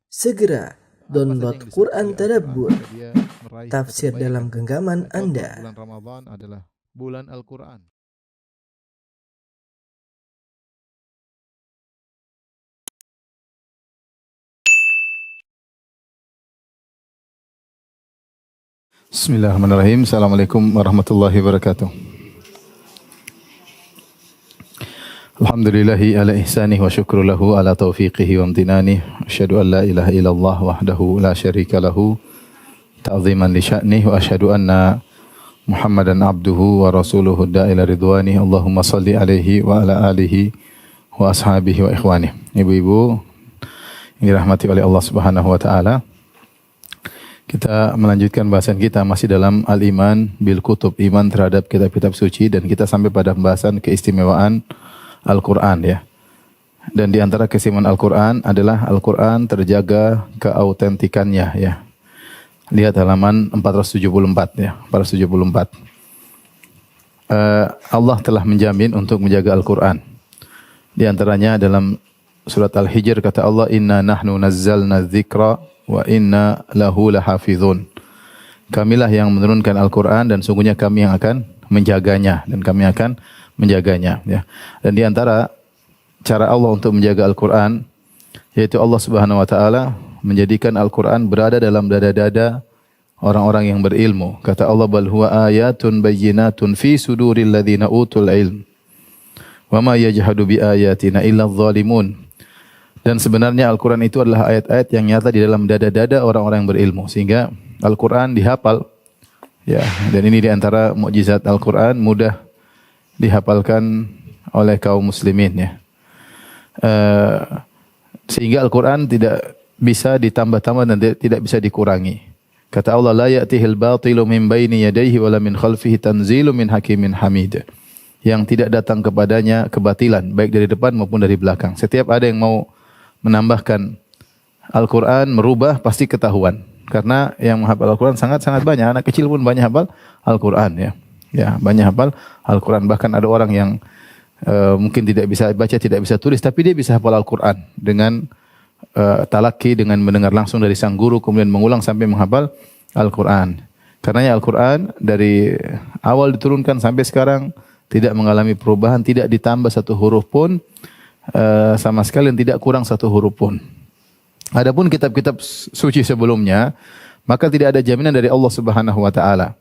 Segera download Quran Tadabbur, dia meraih tafsir kebaikan. dalam genggaman Contoh, Anda. bulan Ramadan adalah bulan Al-Quran. Bismillahirrahmanirrahim. Assalamualaikum warahmatullahi wabarakatuh. Alhamdulillahi ala ihsanih wa syukru lahu ala taufiqihi wa amtinanih. Asyhadu an la ilaha illallah wahdahu la syarika lahu ta'ziman li sya'nih wa asyhadu anna Muhammadan abduhu wa rasuluhu da'ila ridwanih. Allahumma salli alaihi wa ala alihi wa ashabihi wa ikhwanih. Ibu-ibu yang dirahmati oleh Allah Subhanahu wa taala, kita melanjutkan bahasan kita masih dalam Al-Iman bil Kutub, iman terhadap kitab-kitab suci, dan kita sampai pada pembahasan keistimewaan Al-Quran ya. Dan di antara keistimewaan Al-Quran adalah Al-Quran terjaga keautentikannya ya. Lihat halaman 474 ya, 474. Allah telah menjamin untuk menjaga Al-Quran. Di antaranya dalam surat Al-Hijr kata Allah, "Inna nahnu nazzalna dzikra wa inna lahu lahafizun." Kamilah yang menurunkan Al-Quran dan sungguhnya kami yang akan menjaganya, dan kami akan menjaganya ya. Dan di antara cara Allah untuk menjaga Al-Quran yaitu Allah Subhanahu wa taala menjadikan Al-Quran berada dalam dada-dada orang-orang yang berilmu. Kata Allah, "Bal huwa ayatun bayyinatun fi suduril ladzina utul ilm wa ma yajhadu bi ayatina illa adh-dhalimun." Dan sebenarnya Al-Quran itu adalah ayat-ayat yang nyata di dalam dada-dada orang-orang yang berilmu, sehingga Al-Quran dihafal ya. Dan ini di antara mukjizat Al-Quran, mudah dihafalkan oleh kaum muslimin ya. Sehingga Al-Quran tidak bisa ditambah-tambah dan tidak bisa dikurangi. Kata Allah, "La ya'tihil batilu min baini yadayhi wala min khalfihi tanzilu min hakimin hamid." Yang tidak datang kepadanya kebatilan, baik dari depan maupun dari belakang. Setiap ada yang mau menambahkan Al-Quran, merubah, pasti ketahuan. Karena yang menghafal Al-Quran sangat-sangat banyak. Anak kecil pun banyak hafal Al-Quran ya. Ya, banyak hafal Al-Quran. Bahkan ada orang yang mungkin tidak bisa baca, tidak bisa tulis, tapi dia bisa hafal Al-Quran dengan talaki, dengan mendengar langsung dari sang guru, kemudian mengulang sampai menghafal Al-Quran. Karena Al-Quran dari awal diturunkan sampai sekarang tidak mengalami perubahan, tidak ditambah satu huruf pun, sama sekali, dan tidak kurang satu huruf pun. Adapun kitab-kitab suci sebelumnya, maka tidak ada jaminan dari Allah Subhanahu wa taala.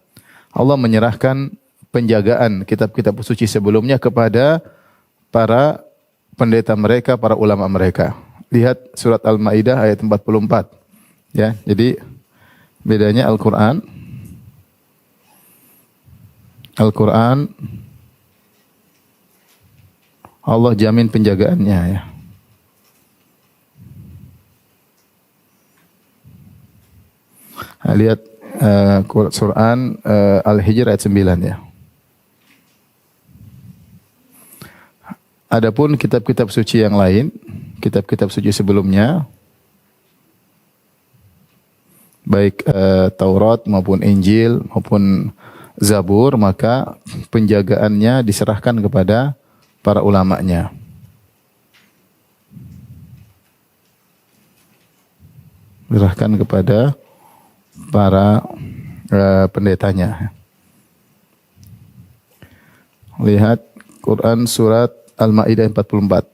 Allah menyerahkan penjagaan kitab-kitab suci sebelumnya kepada para pendeta mereka, para ulama mereka. Lihat surat Al-Maidah ayat 44. Ya, jadi bedanya Al-Quran Allah jamin penjagaannya ya. Nah, lihat Quran Al-Hijr ayat 9 ya. Adapun kitab-kitab suci yang lain, kitab-kitab suci sebelumnya, baik Taurat maupun Injil maupun Zabur, maka penjagaannya diserahkan kepada para ulamanya. Diserahkan kepada para pendetanya. Lihat Quran surat Al-Maidah 44.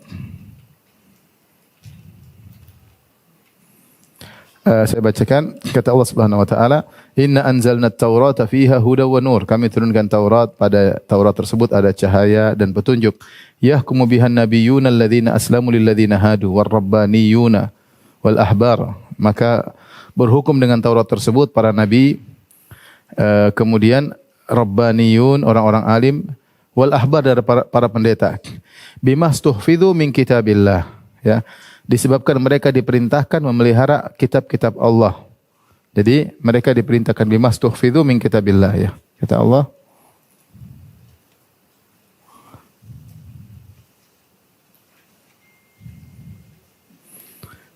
Saya bacakan, kata Allah Subhanahu wa taala, "Inna anzalna at-taurata fiha hudaw wa nur." Kami turunkan Taurat, pada Taurat tersebut ada cahaya dan petunjuk. "Yahkumu bihan nabiyyuna alladzina aslamu lil ladzina hadu war rabbaniyuna wal ahbar." Maka berhukum dengan Taurat tersebut para nabi, kemudian rabbaniyun, orang-orang alim, wal ahbar, dari para pendeta. Bimastuhfidhu min kitabillah ya. Disebabkan mereka diperintahkan memelihara kitab-kitab Allah. Jadi mereka diperintahkan bimastuhfidhu min kitabillah ya. Kata Allah,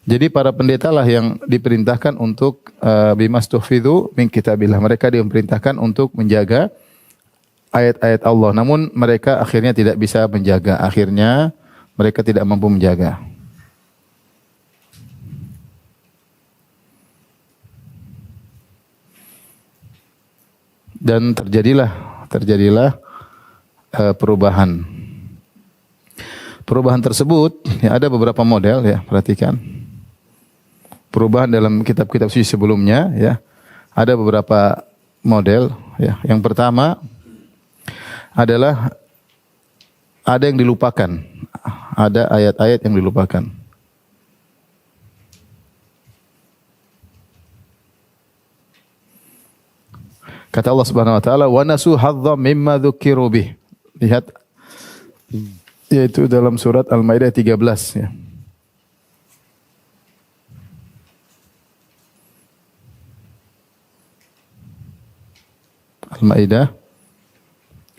jadi para pendeta lah yang diperintahkan untuk bimastuhfidhu min kitabillah. Mereka diperintahkan untuk menjaga ayat-ayat Allah. Namun mereka akhirnya tidak bisa menjaga. Akhirnya mereka tidak mampu menjaga. dan terjadilah perubahan. Perubahan tersebut ya, ada beberapa model ya, perhatikan. Perubahan dalam kitab-kitab suci sebelumnya ya. Ada beberapa model ya. Yang pertama adalah ada yang dilupakan. Ada ayat-ayat yang dilupakan. Kata Allah Subhanahu wa taala, "Wa nasu hadzam mimma dzukiru bih." Lihat yaitu dalam surat Al-Maidah 13 ya. Al-Maidah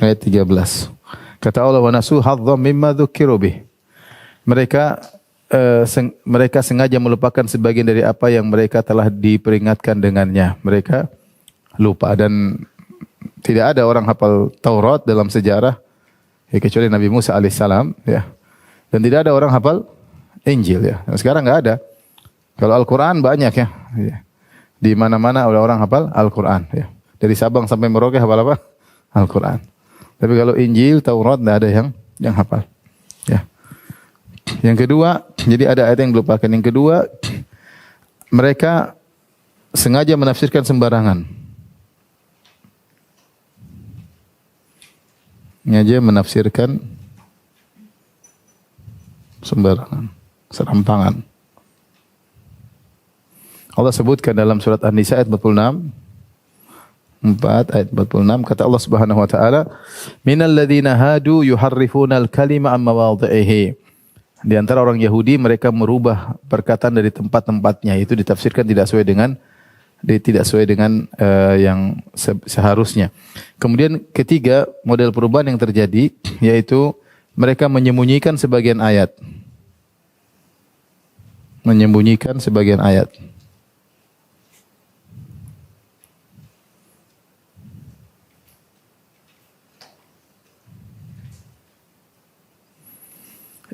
ayat 13. Kata Allah, "Wa nasu hadzam mimma dzukiru bih." Mereka sengaja melupakan sebagian dari apa yang mereka telah diperingatkan dengannya. Mereka lupa, dan tidak ada orang hafal Taurat dalam sejarah ya, kecuali Nabi Musa alaihissalam ya. Dan tidak ada orang hafal Injil ya. Dan sekarang enggak ada. Kalau Al-Qur'an banyak ya. Di mana-mana ada orang hafal Al-Qur'an ya. Dari Sabang sampai Merauke hafal apa? Al-Qur'an. Tapi kalau Injil, Taurat enggak ada yang hafal. Ya. Yang kedua, jadi ada ayat yang dilupakan. Yang kedua, mereka sengaja menafsirkan sembarangan. Sengaja menafsirkan sembarangan, serampangan. Allah sebutkan dalam surat An-Nisa ayat 46, 4 ayat 46, kata Allah Subhanahu wa taala, "Minal ladzina hadu yuharrifunal kalima an mawadhihi." Di antara orang Yahudi, mereka merubah perkataan dari tempat-tempatnya, itu ditafsirkan tidak sesuai dengan yang seharusnya. Kemudian ketiga, model perubahan yang terjadi yaitu mereka menyembunyikan sebagian ayat. Menyembunyikan sebagian ayat.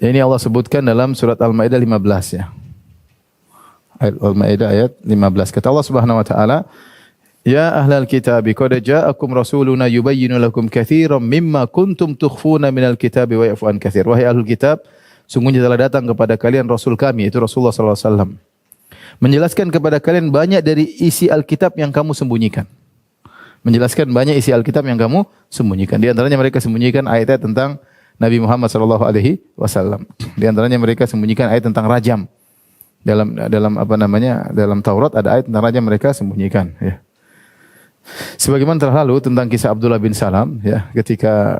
Ini Allah sebutkan dalam surat Al-Maidah 15 ya. Al-Maidah ayat 15. Kata Allah Subhanahu wa taala, "Ya ahlal kitab, qad ja'akum rasuluna yubayyinu lakum katsiran mimma kuntum tukhfuna minal kitabi wa ya'fu an katsir." Wahai ahlul kitab, sungguhnya telah datang kepada kalian rasul kami, itu Rasulullah sallallahu alaihi wasallam, menjelaskan kepada kalian banyak dari isi Alkitab yang kamu sembunyikan. Menjelaskan banyak isi Alkitab yang kamu sembunyikan. Di antaranya mereka sembunyikan ayat-ayat tentang Nabi Muhammad sallallahu alaihi wasallam. Di antaranya mereka sembunyikan ayat tentang rajam. Dalam Taurat ada ayat tentang rajam, mereka sembunyikan ya. Sebagaimana terlalu tentang kisah Abdullah bin Salam ya, ketika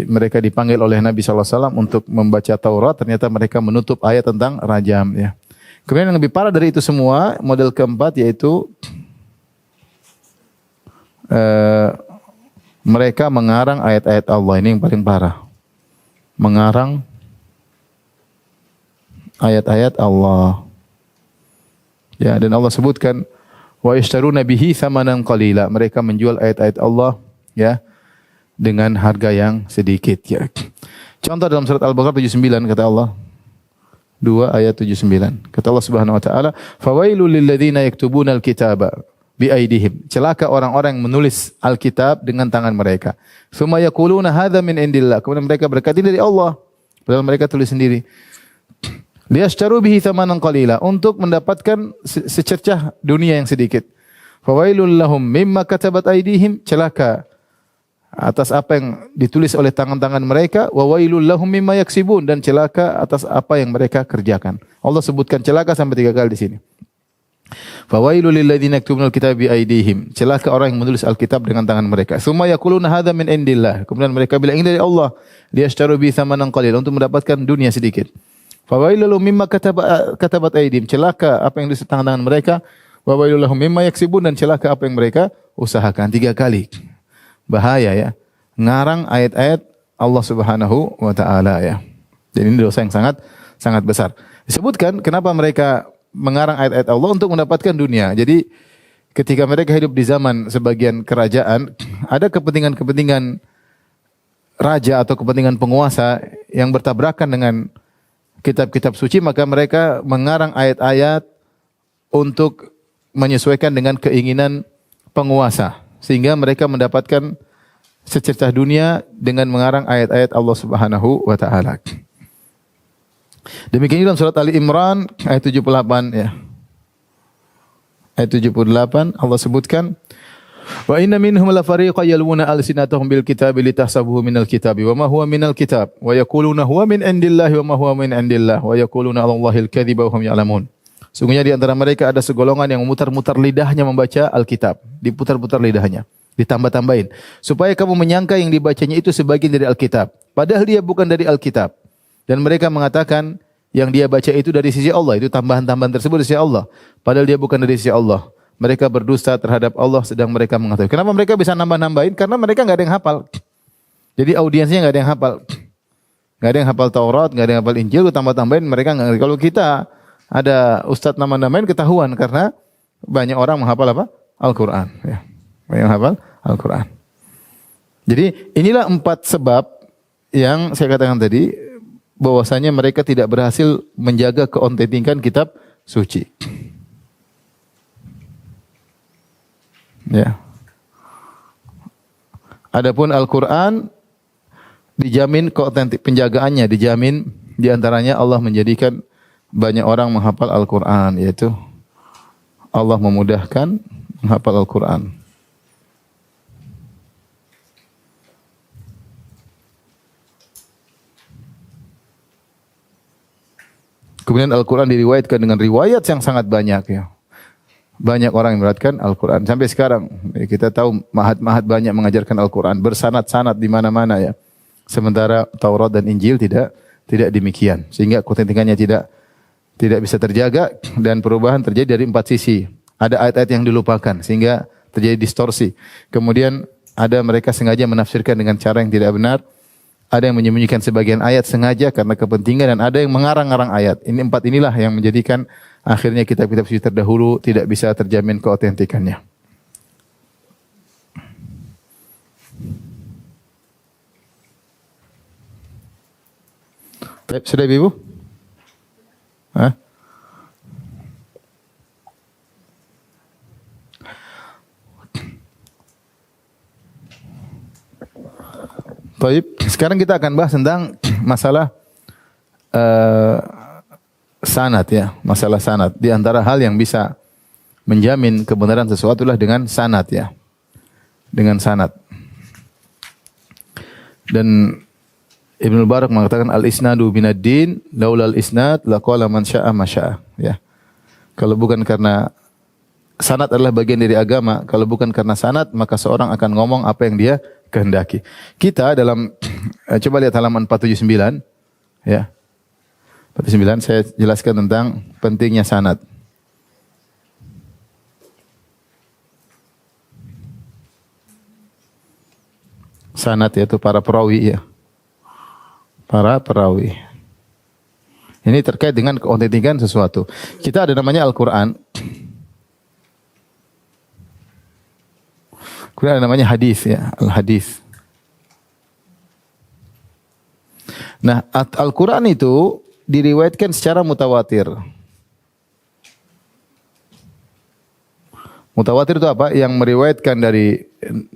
mereka dipanggil oleh Nabi sallallahu alaihi wasallam untuk membaca Taurat, ternyata mereka menutup ayat tentang rajam ya. Kemudian yang lebih parah dari itu semua, model keempat yaitu mereka mengarang ayat-ayat Allah. Ini yang paling parah. Mengarang ayat-ayat Allah. Ya, dan Allah sebutkan wa yashtaruna bihi thamanan qalila. Mereka menjual ayat-ayat Allah ya dengan harga yang sedikit ya. Contoh dalam surat Al-Baqarah 79 kata Allah 2 ayat 79. Kata Allah Subhanahu wa taala, "Fawailul lil ladzina yaktubuna al-kitaba bi aydihim." Celaka orang-orang yang menulis Alkitab dengan tangan mereka. Tsumma yaquluna hadza min indillah. Kemudian mereka berkata ini dari Allah, padahal mereka tulis sendiri. Liyashtaru bihi thamanan qalila, untuk mendapatkan secercah dunia yang sedikit. Fawailul lahum mimma katabat aydihim, celaka atas apa yang ditulis oleh tangan-tangan mereka, wa wailul lahum mimma yaksibun, dan celaka atas apa yang mereka kerjakan. Allah sebutkan celaka sampai 3 kali di sini. Fawailul lil ladzina yaktubuna al-kitaba bi aydihim, celaka orang yang menulis Alkitab dengan tangan mereka. Tsumma yaquluna hadza min indillah, kemudian mereka bilang ini dari Allah, liyashtaru bihi thamanan qalila, untuk mendapatkan dunia sedikit. Fawailul lahum mimma katabat aydihim, celaka apa yang ditulis tangan-tangan mereka, wa wailul lahum mimma yaksibun, dan celaka apa yang mereka usahakan. 3 kali. Bahaya ya. Ngarang ayat-ayat Allah Subhanahu wa taala ya. Dan ini dosa yang sangat besar. Disebutkan kenapa mereka mengarang ayat-ayat Allah untuk mendapatkan dunia. Jadi ketika mereka hidup di zaman sebagian kerajaan, ada kepentingan-kepentingan raja atau kepentingan penguasa yang bertabrakan dengan kitab-kitab suci, maka mereka mengarang ayat-ayat untuk menyesuaikan dengan keinginan penguasa. sehingga mereka mendapatkan secercah dunia dengan mengarang ayat-ayat Allah Subhanahu wa taala. Demikian dalam surat Ali Imran ayat 78 ya. Ayat 78 Allah sebutkan, wa inna minhum la fariqan yalwuna alsinatahum bil kitabi litahsabuhu minal kitabi wa ma huwa minal kitab wa yaquluna huwa min indillahi wa ma huwa min indillah wa yaquluna 'ala Allahil kadhiba wa hum ya'lamun. Sungguhnya di antara mereka ada segolongan yang memutar-mutar lidahnya membaca Alkitab, diputar-putar lidahnya, ditambah-tambahin supaya kamu menyangka yang dibacanya itu sebagian dari Alkitab, padahal dia bukan dari Alkitab. Dan mereka mengatakan yang dia baca itu dari sisi Allah, itu tambahan-tambahan tersebut dari sisi Allah, padahal dia bukan dari sisi Allah. Mereka berdusta terhadap Allah sedang mereka mengatakan. Kenapa mereka bisa nambah-nambahin? Karena mereka enggak ada yang hafal. Jadi audiensnya enggak ada yang hafal. Enggak ada yang hafal Taurat, enggak ada yang hafal Injil, tambah-tambahin mereka enggak ngerti. Kalau kita ada ustadz nama-namain ketahuan karena banyak orang menghafal apa? Al-Qur'an, ya. Banyak menghafal Al-Qur'an. Jadi inilah 4 sebab yang saya katakan tadi bahwasanya mereka tidak berhasil menjaga keautentikan kitab suci. Ya. Adapun Al-Qur'an dijamin penjagaannya dijamin, di antaranya Allah menjadikan banyak orang menghafal Al-Qur'an, yaitu Allah memudahkan menghafal Al-Qur'an. Kemudian Al-Quran diriwayatkan dengan riwayat yang sangat banyak ya. Banyak orang yang meriwayatkan Al-Quran. Sampai sekarang kita tahu mahat-mahat banyak mengajarkan Al-Quran. Bersanad-sanad di mana-mana ya. Sementara Taurat dan Injil tidak demikian. Sehingga keautentikannya tidak bisa terjaga dan perubahan terjadi dari 4 sisi. Ada ayat-ayat yang dilupakan sehingga terjadi distorsi. Kemudian ada mereka sengaja menafsirkan dengan cara yang tidak benar. Ada yang menyembunyikan sebagian ayat sengaja karena kepentingan dan ada yang mengarang-arang ayat. Ini 4 inilah yang menjadikan akhirnya kitab-kitab suci terdahulu tidak bisa terjamin keautentikannya. Sudah Ibu? Hah? Baik, sekarang kita akan bahas tentang masalah sanad ya, masalah sanad. Di antara hal yang bisa menjamin kebenaran sesuatu adalah dengan sanad ya. Dengan sanad. Dan Ibnu Barak mengatakan al-isnadu minad-din, laulal isnad laqala man syaa ma syaa ya. Kalau bukan karena sanad adalah bagian dari agama, kalau bukan karena sanad maka seorang akan ngomong apa yang dia kehendaki. Kita dalam coba lihat halaman 479 ya. 479 saya jelaskan tentang pentingnya sanad. Sanad yaitu para perawi ya. Para perawi. Ini terkait dengan keautentikan sesuatu. Kita ada namanya Al-Qur'an. Kemudian ada namanya hadis ya, al-hadis. Nah, Al-Qur'an itu diriwayatkan secara mutawatir. Mutawatir itu apa? Yang meriwayatkan dari,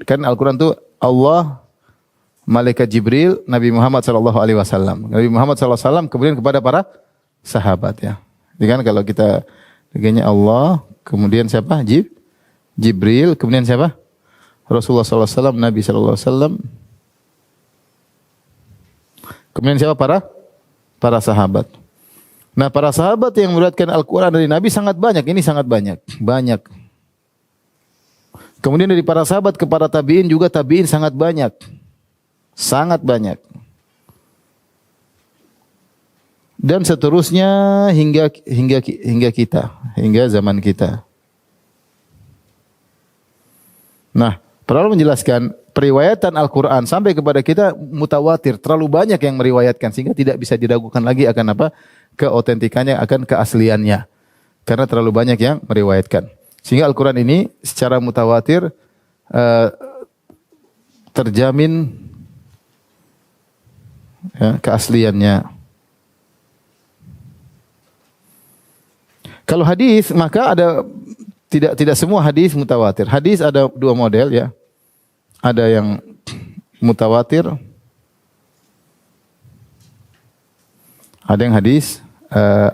kan Al-Qur'an itu Allah, malaikat Jibril, Nabi Muhammad sallallahu alaihi wasallam. Nabi Muhammad sallallahu alaihi wasallam kemudian kepada para sahabat ya. Jadi kan kalau kita begini Allah, kemudian siapa? Jibril, kemudian siapa? Rasulullah sallallahu alaihi wasallam, Nabi sallallahu alaihi wasallam. Kemudian siapa? Para sahabat. Nah, para sahabat yang meriwayatkan Al-Qur'an dari Nabi sangat banyak, ini sangat banyak. Banyak. Kemudian dari para sahabat ke para tabi'in juga tabi'in sangat banyak. Sangat banyak. Dan seterusnya hingga kita, hingga zaman kita. Nah, para ulama menjelaskan periwayatan Al-Qur'an sampai kepada kita mutawatir, terlalu banyak yang meriwayatkan sehingga tidak bisa diragukan lagi akan apa? Keautentikannya, akan keasliannya. Karena terlalu banyak yang meriwayatkan. Sehingga Al-Qur'an ini secara mutawatir terjamin ya, keasliannya. Kalau hadis maka ada tidak semua hadis mutawatir. Hadis ada dua model ya. Ada yang mutawatir, ada yang hadis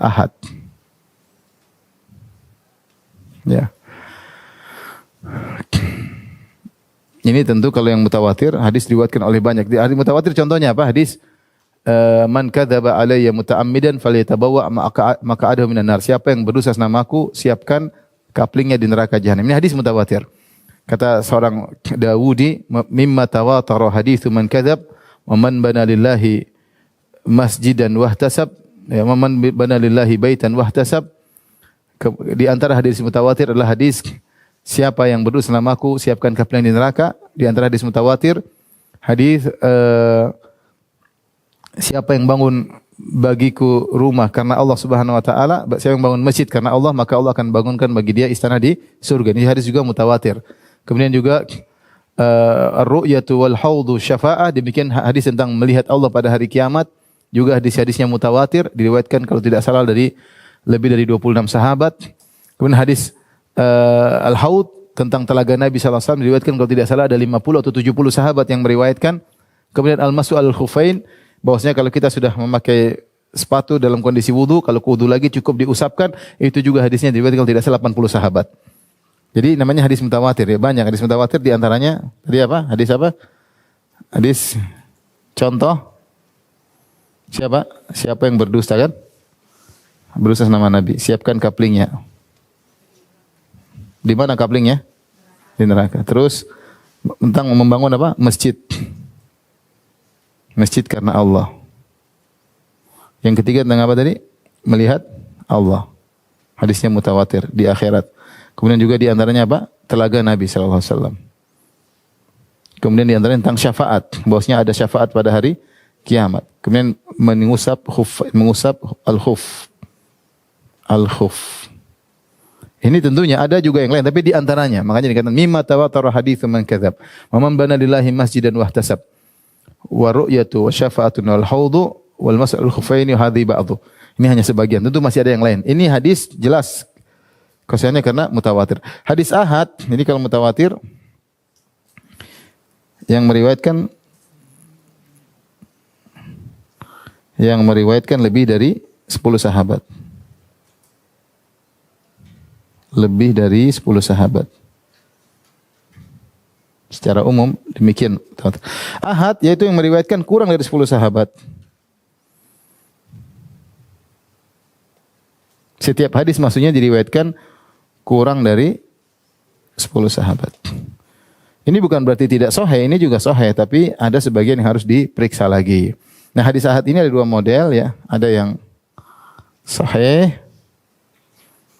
ahad. Ya. Ini tentu kalau yang mutawatir, hadis diriwayatkan oleh banyak. Hadis mutawatir contohnya apa? Hadis man kadzaba alayya muta'ammidan falyatabawwa maq'adahu minan nar. Siapa yang berdosa namaku, siapkan kaplingnya di neraka jahanam. Ini hadis mutawatir. Kata seorang Dawudi, mimma tawatara haditsu man kadzab wa man bana lillahi masjidan wahtasab, ya man bana lillahi baitan wahtasab. Di antara hadis mutawatir adalah hadis siapa yang berdosa namaku, siapkan kapling di neraka. Di antara hadis mutawatir hadis siapa yang bangun bagiku rumah karena Allah Subhanahu wa taala, siapa yang bangun masjid karena Allah, maka Allah akan bangunkan bagi dia istana di surga. Ini hadis juga mutawatir. Kemudian juga ar-ru'yatu wal haudhu syafa'ah, demikian hadis tentang melihat Allah pada hari kiamat, juga hadis-hadisnya mutawatir, diriwayatkan kalau tidak salah dari lebih dari 26 sahabat. Kemudian hadis al-haud tentang telaga Nabi sallallahu alaihi wasallam diriwayatkan kalau tidak salah ada 50 atau 70 sahabat yang meriwayatkan. Kemudian al-masu al-khufain, bahwasanya kalau kita sudah memakai sepatu dalam kondisi wudu, kalau wudu lagi cukup diusapkan, itu juga hadisnya diriwayatkan kalau tidak salah 80 sahabat. Jadi namanya hadis mutawatir ya, banyak hadis mutawatir, di antaranya tadi apa? Hadis apa? Hadis contoh siapa? Siapa yang berdusta kan? Berdusta nama Nabi, siapkan kaplingnya. Di mana kaplingnya? Di neraka. Terus tentang membangun apa? Masjid. Masjid karena Allah. Yang ketiga tentang apa tadi? Melihat Allah. Hadisnya mutawatir di akhirat. Kemudian juga di antaranya apa? Telaga Nabi sallallahu alaihi wasallam. Kemudian di antaranya tentang syafaat, bahwasanya ada syafaat pada hari kiamat. Kemudian mengusap al-khuf. Al-khuf. Ini tentunya ada juga yang lain, tapi di antaranya makanya dikatakan mimma tawatara haditsu man kadzab wa man bana lillahi masjidan wahtasab wa ru'yatu wa syafa'atun wal haudhu wal mas'al khufaini hadhi ba'dhu. Ini hanya sebagian, tentu masih ada yang lain. Ini hadis jelas kesannya karena mutawatir. Hadis ahad, ini kalau mutawatir yang meriwayatkan lebih dari 10 sahabat. Lebih dari 10 sahabat. Secara umum demikian. Ahad yaitu yang meriwayatkan kurang dari 10 sahabat. Setiap hadis maksudnya diriwayatkan kurang dari 10 sahabat. Ini bukan berarti tidak sahih, ini juga sahih, tapi ada sebagian yang harus diperiksa lagi. Nah, hadis ahad ini ada dua model ya, ada yang sahih,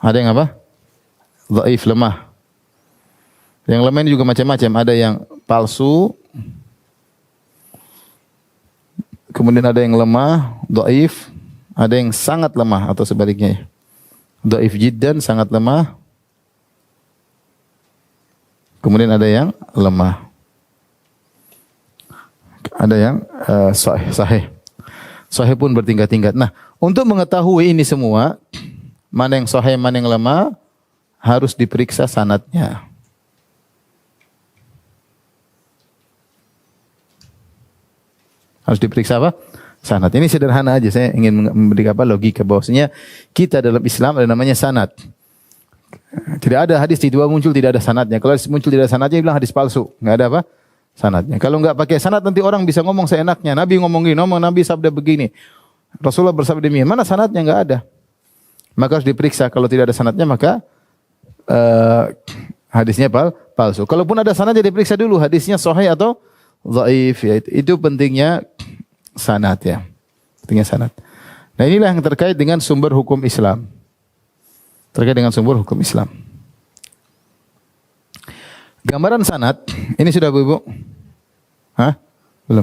ada yang apa? Dhaif, lemah. Yang lemah ini juga macam-macam, ada yang palsu, kemudian ada yang lemah, dhaif, ada yang sangat lemah atau sebaliknya. Dhaif jiddan, sangat lemah. Kemudian ada yang lemah. Ada yang sahih. Sahih pun bertingkat-tingkat. Nah, untuk mengetahui ini semua, mana yang sahih, mana yang lemah, harus diperiksa sanadnya. Harus diperiksa apa? Sanad. Ini sederhana aja, saya ingin memberikan logika bahwasanya kita dalam Islam ada namanya sanad. Tidak ada hadis tiba-tiba muncul tidak ada sanadnya. Kalau muncul tidak ada sanadnya, bilang hadis palsu. Enggak ada apa? Sanadnya. Kalau enggak pakai sanad nanti orang bisa ngomong seenaknya. Nabi ngomong gini, Nabi sabda begini. Rasulullah bersabda demikian. Mana sanadnya? Enggak ada. Maka harus diperiksa. Kalau tidak ada sanadnya maka hadisnya palsu. Kalaupun ada sanadnya diperiksa dulu hadisnya sahih atau dhaif. Ya, itu pentingnya sanad ya. Pentingnya sanad. Nah, inilah yang terkait dengan sumber hukum Islam. Terkait dengan sumber hukum Islam. Gambaran sanad, ini sudah Bu? Hah? Belum.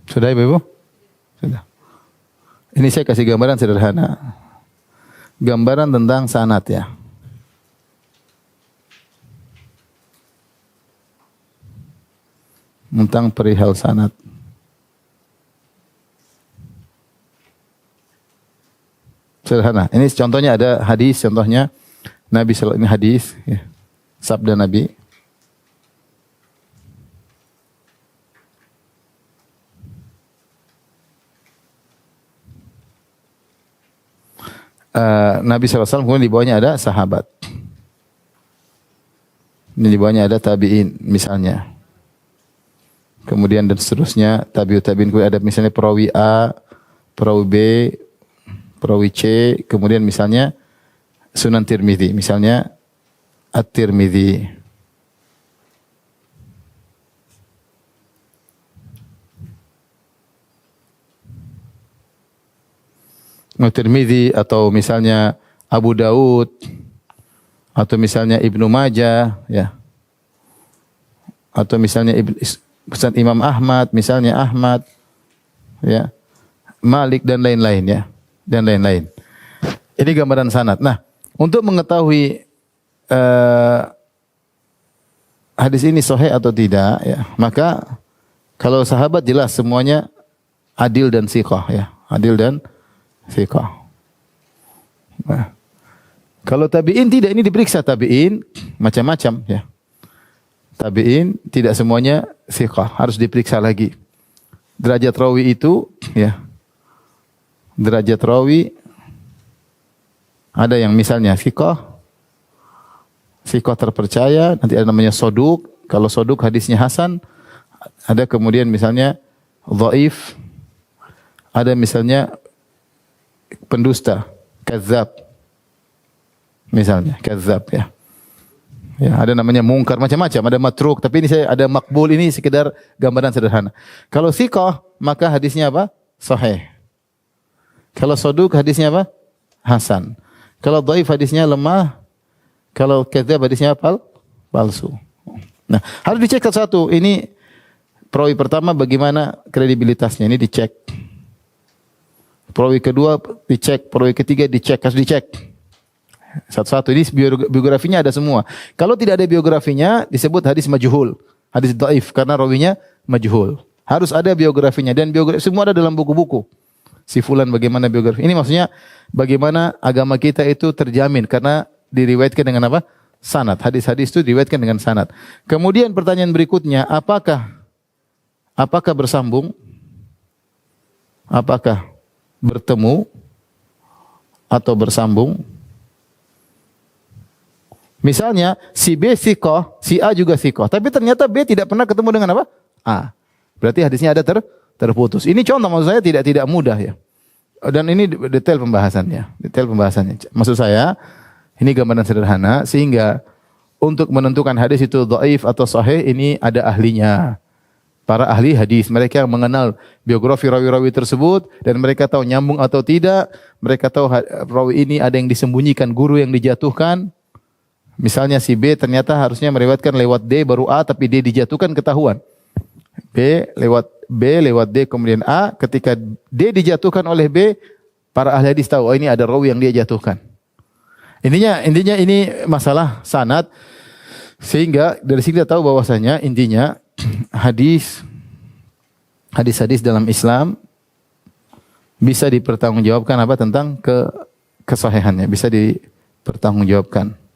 Sudah Ibu? Sudah. Ini saya kasih gambaran sederhana. Gambaran tentang sanad ya. tentang perihal sanad. Sederhana. Ini contohnya ada hadis, contohnya Nabi sallallahu ini hadis, ya. Sabda Nabi. Nabi SAW, kemudian di bawahnya ada sahabat. Ini di bawahnya ada tabi'in misalnya. Kemudian dan seterusnya tabi'ut tabi'in, kemudian ada misalnya perawi A, perawi B, perawi C, kemudian misalnya Sunan Tirmidzi, misalnya At-Tirmidzi. At-Tirmidzi atau misalnya Abu Daud atau misalnya Ibnu Majah, ya. Atau misalnya Imam Ahmad, misalnya Ahmad, ya. Malik dan lain-lain, ya. Dan lain-lain. Ini gambaran sanad. Nah, untuk mengetahui hadis ini sahih atau tidak, ya, maka kalau sahabat jelas semuanya adil dan thiqah, ya. Adil dan thiqah. Nah, kalau tabi'in tidak, ini diperiksa tabi'in macam-macam, ya. Tabi'in tidak semuanya thiqah, harus diperiksa lagi. Derajat rawi itu, ya. Derajat rawi ada yang misalnya thiqah terpercaya, nanti ada namanya soduk. Kalau soduk hadisnya hasan. Ada kemudian misalnya dhaif, ada misalnya pendusta, kadzab. Misalnya kadzab, ya. Ya, ada namanya mungkar, macam-macam, ada matruk, tapi ini saya ada makbul, ini sekedar gambaran sederhana. Kalau thiqah, maka hadisnya apa? Sahih. Kalau soduk hadisnya apa? Hasan. Kalau dhaif hadisnya lemah. Kalau kadzab hadisnya apa? Palsu. Nah, harus dicek satu-satu. Ini perawi pertama bagaimana kredibilitasnya, ini dicek. Perawi kedua dicek, perawi ketiga dicek, harus dicek. Satu-satu, ini biografinya ada semua. Kalau tidak ada biografinya disebut hadis majhul, hadis dhaif karena rawinya majhul. Harus ada biografinya dan biografi semua ada dalam buku-buku. Si fulan bagaimana biografi. Ini maksudnya bagaimana agama kita itu terjamin karena diriwayatkan dengan apa? Sanad. Hadis-hadis itu diriwayatkan dengan sanad. Kemudian pertanyaan berikutnya, apakah bersambung? Apakah bertemu atau bersambung? Misalnya si B thiqah, si A juga thiqah, tapi ternyata B tidak pernah ketemu dengan apa? A. Berarti hadisnya ada terputus. Ini contoh, maksud saya tidak mudah, ya. Dan ini detail pembahasannya. Maksud saya ini gambaran sederhana sehingga untuk menentukan hadis itu dhaif atau sahih ini ada ahlinya. Para ahli hadis, mereka yang mengenal biografi rawi-rawi tersebut dan mereka tahu nyambung atau tidak. Mereka tahu rawi ini ada yang disembunyikan, guru yang dijatuhkan. Misalnya si B ternyata harusnya meriwayatkan lewat D baru A, tapi D dijatuhkan, ketahuan. B lewat D kemudian A, ketika D dijatuhkan oleh B, para ahli hadis tahu, oh ini ada rawi yang dia jatuhkan. Intinya ini masalah sanad, sehingga dari sini kita tahu bahwasanya intinya hadis dalam Islam bisa dipertanggungjawabkan apa tentang kesahihannya, bisa dipertanggungjawabkan.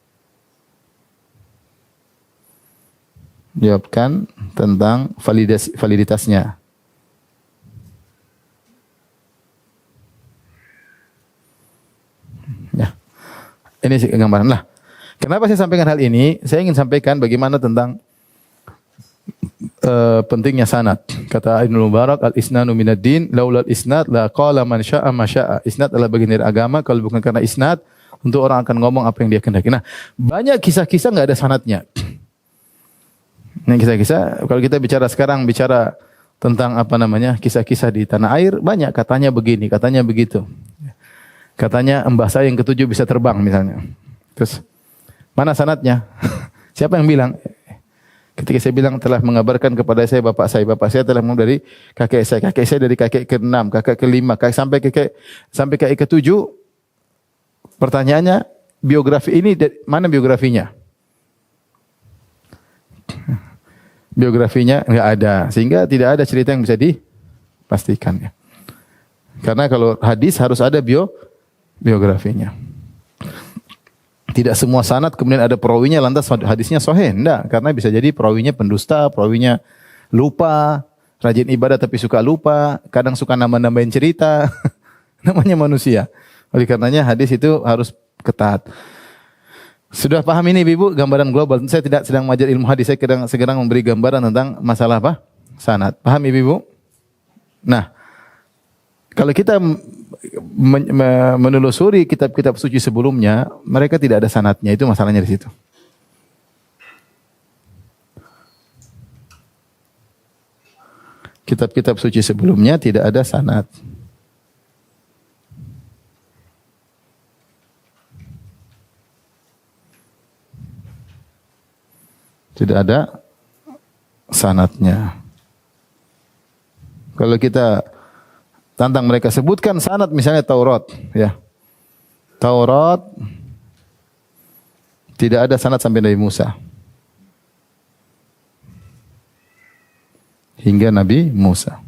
Jawabkan tentang validitasnya. Ya. Ini gambaran lah. Kenapa saya sampaikan hal ini? Saya ingin sampaikan bagaimana tentang pentingnya sanad. Kata Ibnu Mubarak, al-isnadu minad din, laulal isnad la qala man syaa ma syaa. Isnad adalah bagian dari agama, kalau bukan karena isnad, untuk orang akan ngomong apa yang dia kehendaki. Nah, banyak kisah-kisah enggak ada sanadnya. Ini kisah-kisah, kalau kita bicara sekarang, bicara tentang apa namanya, kisah-kisah di tanah air, banyak katanya begini, katanya begitu. Katanya mbah saya yang ketujuh bisa terbang misalnya. Terus, mana sanadnya? Siapa yang bilang? Ketika saya bilang telah mengabarkan kepada saya bapak saya telah dari kakek saya dari kakek ke-6, kakek ke-5, sampai kakek ke-7. Pertanyaannya, biografi ini mana biografinya? biografinya nggak ada, sehingga tidak ada cerita yang bisa dipastikan ya. Karena kalau hadis harus ada biografinya. Tidak semua sanad kemudian ada perawinya lantas hadisnya sahih, enggak, karena bisa jadi perawinya pendusta, perawinya lupa, rajin ibadah tapi suka lupa, kadang suka nambah-nambahin cerita. Namanya manusia. Oleh karenanya hadis itu harus ketat. Sudah paham ini Ibu gambaran global. Saya tidak sedang mengajar ilmu hadis, saya sedang memberi gambaran tentang masalah apa? Sanad. Paham Ibu? Nah, kalau kita menelusuri kitab-kitab suci sebelumnya, mereka tidak ada sanadnya, itu masalahnya di situ. Kitab-kitab suci sebelumnya tidak ada sanad. Tidak ada sanadnya. Kalau kita tantang mereka sebutkan sanad misalnya Taurat, ya. Taurat tidak ada sanad sampai Nabi Musa. Hingga Nabi Musa.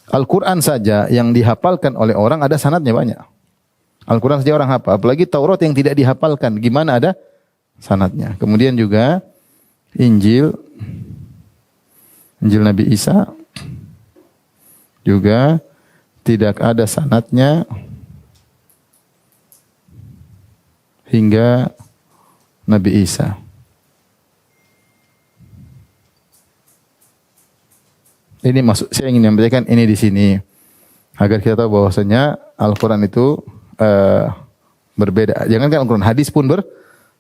Al-Quran saja yang dihafalkan oleh orang ada sanadnya banyak. Al-Quran saja orang hafal, apalagi Taurat yang tidak dihafalkan, gimana ada sanadnya. Kemudian juga Injil Nabi Isa juga tidak ada sanadnya hingga Nabi Isa. Ini maksud saya ingin menyampaikan ini di sini agar kita tahu bahwasanya Al-Quran itu berbeda. Jangankan Al-Quran, hadis pun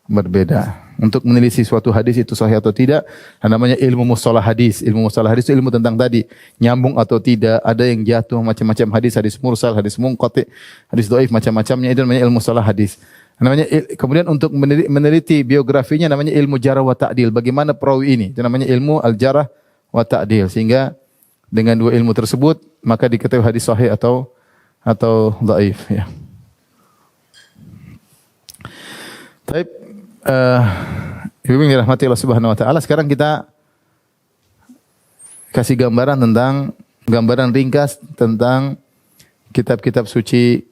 berbeda. Untuk menelisik suatu hadis itu sahih atau tidak, namanya ilmu mustalah hadis. Ilmu mustalah hadis itu ilmu tentang tadi, nyambung atau tidak, ada yang jatuh, macam-macam hadis, hadis mursal, hadis munqati, hadis dhaif, macam-macamnya, itu namanya ilmu mustalah hadis. Namanya kemudian untuk meneliti biografinya namanya ilmu jarh wa ta'dil. Bagaimana perawi ini? Itu namanya ilmu al-jarh wa ta'dil. Sehingga dengan dua ilmu tersebut maka diketahui hadis sahih atau dhaif ya. Baik, Ibu yang dirahmati Allah Subhanahu wa taala, sekarang kita kasih gambaran ringkas tentang kitab-kitab suci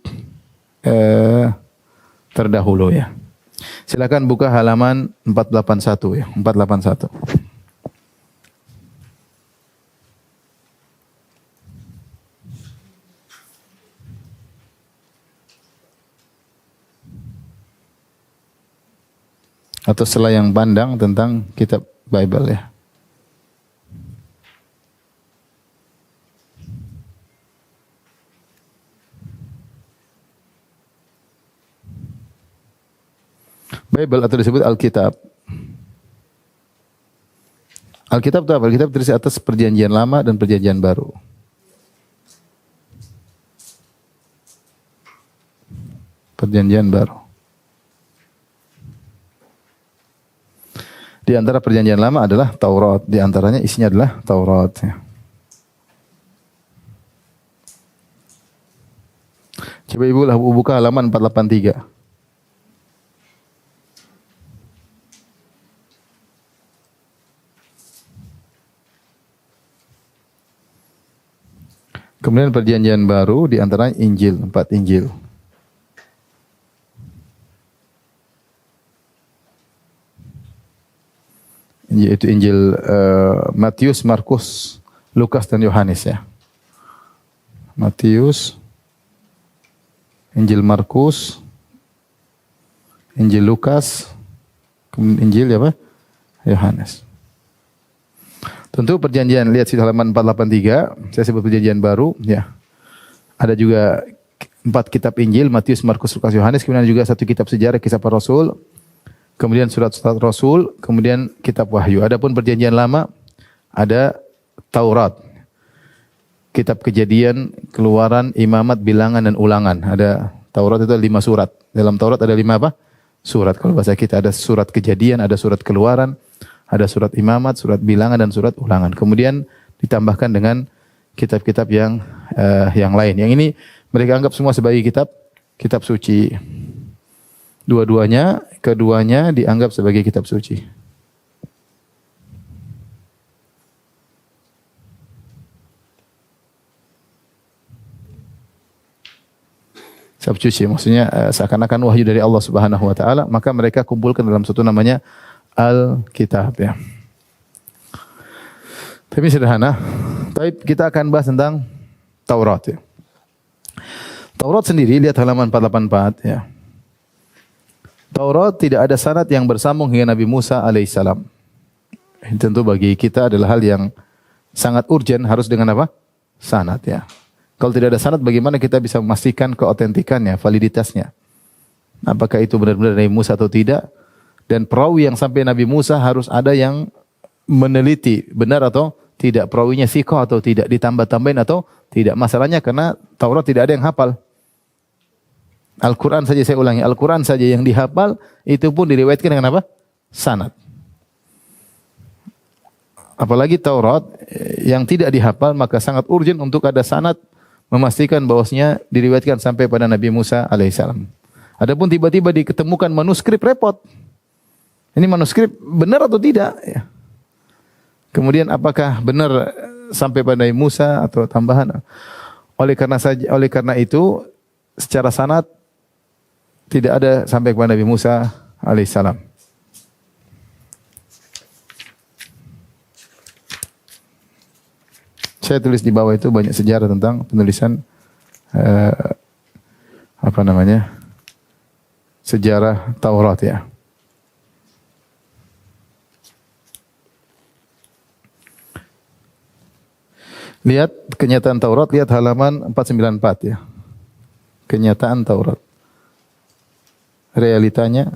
terdahulu ya. Silakan buka halaman 481 ya, 481. Atau selayang pandang tentang kitab Bible ya. Bible atau disebut Alkitab. Alkitab itu apa? Alkitab terisi atas perjanjian lama dan perjanjian baru. Perjanjian baru. Di antara perjanjian lama adalah Taurat. Di antaranya isinya adalah Taurat. Ya. Coba Ibu buka halaman 483. Kemudian perjanjian baru di antaranya Injil, 4 Injil. Yaitu Injil Matius, Markus, Lukas dan Yohanes ya. Matius, Injil Markus, Injil Lukas, kemudian Injil apa? Yohanes. Tentu perjanjian, lihat di halaman 483, saya sebut perjanjian baru ya. Ada juga 4 kitab Injil, Matius, Markus, Lukas, Yohanes, kemudian juga 1 kitab sejarah, kisah para rasul. Kemudian surat-surat Rasul, kemudian kitab Wahyu. Adapun perjanjian lama ada Taurat, kitab Kejadian, Keluaran, Imamat, Bilangan dan Ulangan. Ada Taurat itu 5 surat. Dalam Taurat ada 5 apa? Surat. Kalau bahasa kita ada surat Kejadian, ada surat Keluaran, ada surat Imamat, surat Bilangan dan surat Ulangan. Kemudian ditambahkan dengan kitab-kitab yang lain. Yang ini mereka anggap semua sebagai kitab suci. Keduanya dianggap sebagai kitab suci. Kitab suci maksudnya seakan-akan wahyu dari Allah Subhanahu wa taala, maka mereka kumpulkan dalam satu namanya Al-Kitab ya. Tapi sederhana. Tapi kita akan bahas tentang Taurat ya. Taurat sendiri lihat halaman 484 ya. Taurat tidak ada sanad yang bersambung hingga Nabi Musa alaihissalam. Tentu bagi kita adalah hal yang sangat urgent, harus dengan apa? Sanad ya. Kalau tidak ada sanad, bagaimana kita bisa memastikan keautentikannya, validitasnya? Apakah itu benar-benar Nabi Musa atau tidak? Dan perawi yang sampai Nabi Musa harus ada yang meneliti benar atau tidak, perawinya thiqah atau tidak, ditambah-tambahin atau tidak. Masalahnya karena Taurat tidak ada yang hafal. Al-Quran saja, saya ulangi, Al-Quran saja yang dihafal, itu pun diriwayatkan dengan apa? Sanad. Apalagi Taurat yang tidak dihafal, maka sangat urgent untuk ada sanad memastikan bahwasanya diriwayatkan sampai pada Nabi Musa alaihissalam. Adapun tiba-tiba diketemukan manuskrip, repot. Ini manuskrip benar atau tidak? Ya. Kemudian apakah benar sampai pada Nabi Musa atau tambahan? Oleh karena itu secara sanad tidak ada sampai kepada Nabi Musa alaihissalam. Saya tulis di bawah itu banyak sejarah tentang penulisan sejarah Taurat ya. Lihat kenyataan Taurat, lihat halaman 494 ya. Kenyataan Taurat. Realitanya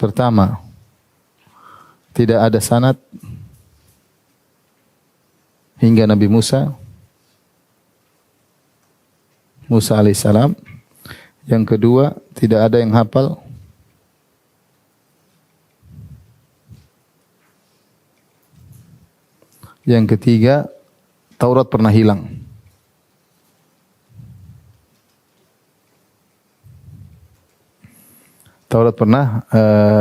pertama, tidak ada sanad hingga Nabi Musa alaihissalam. Yang kedua, tidak ada yang hafal. Yang ketiga, Taurat pernah hilang. Taurat pernah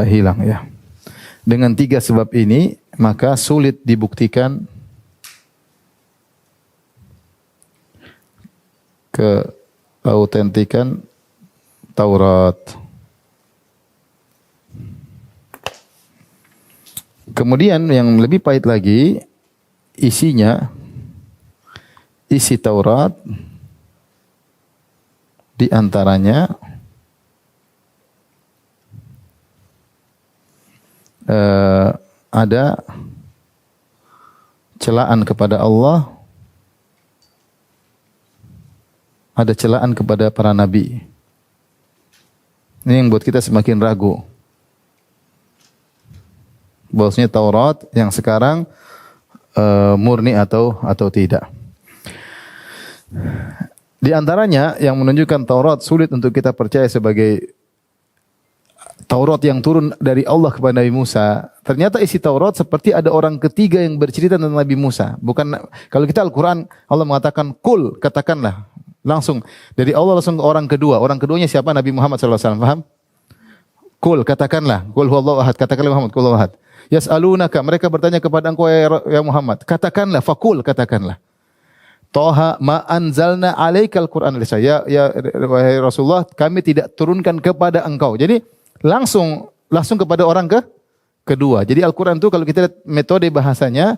hilang ya. Dengan tiga sebab ini, maka sulit dibuktikan keautentikan Taurat. Kemudian yang lebih pahit lagi, isi Taurat di antaranya ada celaan kepada Allah, ada celaan kepada para nabi. Ini yang buat kita semakin ragu bahwasanya Taurat yang sekarang murni atau tidak. Di antaranya yang menunjukkan Taurat sulit untuk kita percaya sebagai Taurat yang turun dari Allah kepada Nabi Musa. Ternyata isi Taurat seperti ada orang ketiga yang bercerita tentang Nabi Musa. Bukan, kalau kita Al-Quran, Allah mengatakan kul, katakanlah. Langsung dari Allah langsung ke orang kedua. Orang keduanya siapa? Nabi Muhammad SAW. Faham? Kul, katakanlah. Kul huwallahu ahad. Katakanlah Muhammad. Kul huwallahu ahad. Yas'alunaka, mereka bertanya kepada engkau ya Muhammad. Katakanlah, fakul, katakanlah. Toha ma anzalna alaikal Qur'an lisa. Ya wahai Rasulullah, kami tidak turunkan kepada engkau. Jadi langsung kepada orang kedua. Jadi Al-Qur'an itu kalau kita lihat metode bahasanya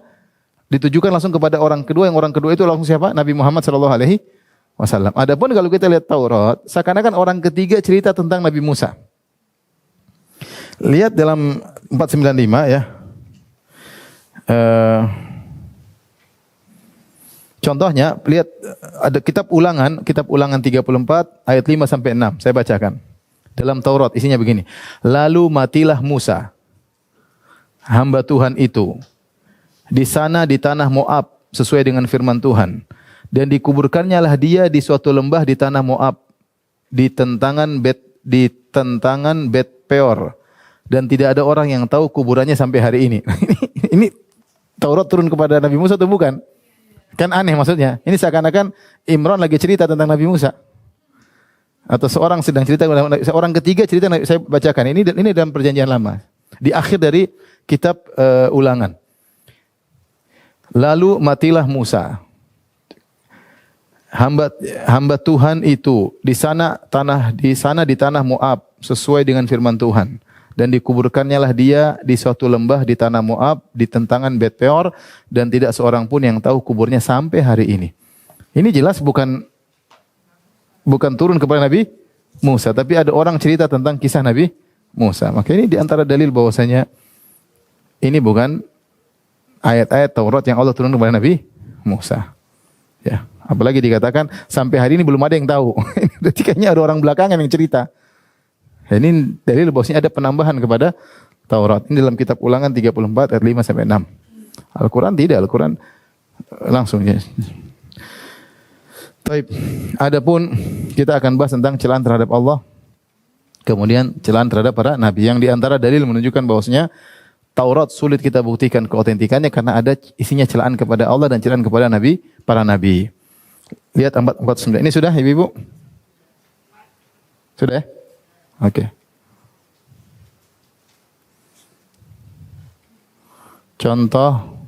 ditujukan langsung kepada orang kedua, yang orang kedua itu langsung siapa? Nabi Muhammad sallallahu alaihi wasallam. Adapun kalau kita lihat Taurat, seakan-akan orang ketiga cerita tentang Nabi Musa. Lihat dalam 495 ya. Contohnya, lihat ada kitab ulangan 34 ayat 5 sampai 6. Saya bacakan. Dalam Taurat isinya begini. Lalu matilah Musa, hamba Tuhan itu, di sana di tanah Moab sesuai dengan firman Tuhan. Dan dikuburkannya lah dia di suatu lembah di tanah Moab, di tentangan Bet Peor. Dan tidak ada orang yang tahu kuburannya sampai hari ini. Ini Taurat turun kepada Nabi Musa atau bukan? Kan aneh maksudnya. Ini seakan-akan Imran lagi cerita tentang Nabi Musa. Atau seorang sedang cerita kepada Nabi, seorang ketiga cerita Nabi, saya bacakan. Ini dalam perjanjian lama. Di akhir dari kitab Ulangan. Lalu matilah Musa. Hamba Tuhan itu di sana di tanah Moab sesuai dengan firman Tuhan, dan dikuburkannyalah dia di suatu lembah di tanah Moab di tentangan Bet Peor, dan tidak seorang pun yang tahu kuburnya sampai hari ini. Ini jelas bukan turun kepada Nabi Musa, tapi ada orang cerita tentang kisah Nabi Musa. Maka ini di antara dalil bahwasanya ini bukan ayat-ayat Taurat yang Allah turun kepada Nabi Musa. Ya, apalagi dikatakan sampai hari ini belum ada yang tahu. Berarti kayaknya ada orang belakangan yang cerita. Ini dalil bahwasanya ada penambahan kepada Taurat. Ini dalam kitab Ulangan 34 ayat 5 sampai 6. Al-Qur'an tidak, Al-Qur'an langsung ya. Baik, adapun kita akan bahas tentang celaan terhadap Allah. Kemudian celaan terhadap para nabi, yang di antara dalil menunjukkan bahwasanya Taurat sulit kita buktikan keautentikannya karena ada isinya celaan kepada Allah dan celaan kepada nabi, para nabi. Lihat 449. Ini sudah Ibu-ibu? Sudah ya? Oke. Contoh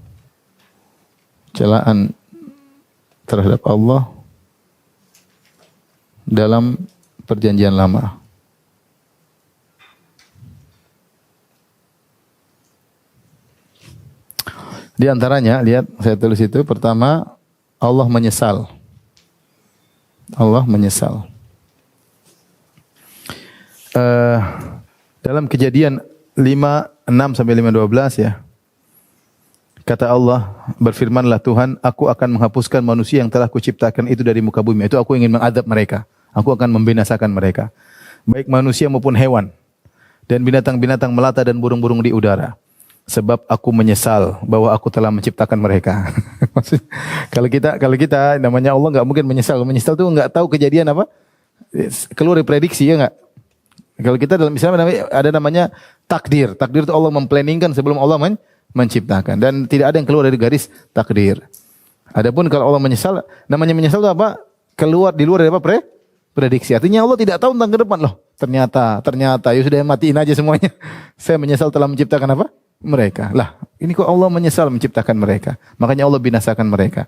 celaan terhadap Allah dalam perjanjian lama. Di antaranya, lihat saya tulis itu, pertama, Allah menyesal. Allah menyesal. Dalam Kejadian 5:6 sampai 5:12 ya. Kata Allah, berfirmanlah Tuhan, aku akan menghapuskan manusia yang telah kuciptakan itu dari muka bumi. Itu aku ingin mengadab mereka. Aku akan membinasakan mereka. Baik manusia maupun hewan. Dan binatang-binatang melata dan burung-burung di udara. Sebab aku menyesal bahwa aku telah menciptakan mereka. kalau kita namanya Allah nggak mungkin menyesal. Menyesal tuh nggak tahu kejadian apa. Keluar dari prediksi ya nggak. Kalau kita dalam Islam ada namanya takdir. Takdir itu Allah memplanningkan sebelum Allah menciptakan, dan tidak ada yang keluar dari garis takdir. Adapun kalau Allah menyesal, namanya menyesal itu apa? Keluar di luar dari apa? Prediksi. Artinya Allah tidak tahu tentang ke depan loh. Ternyata ya sudah matiin aja semuanya. Saya menyesal telah menciptakan apa? Mereka. Lah, ini kok Allah menyesal menciptakan mereka. Makanya Allah binasakan mereka.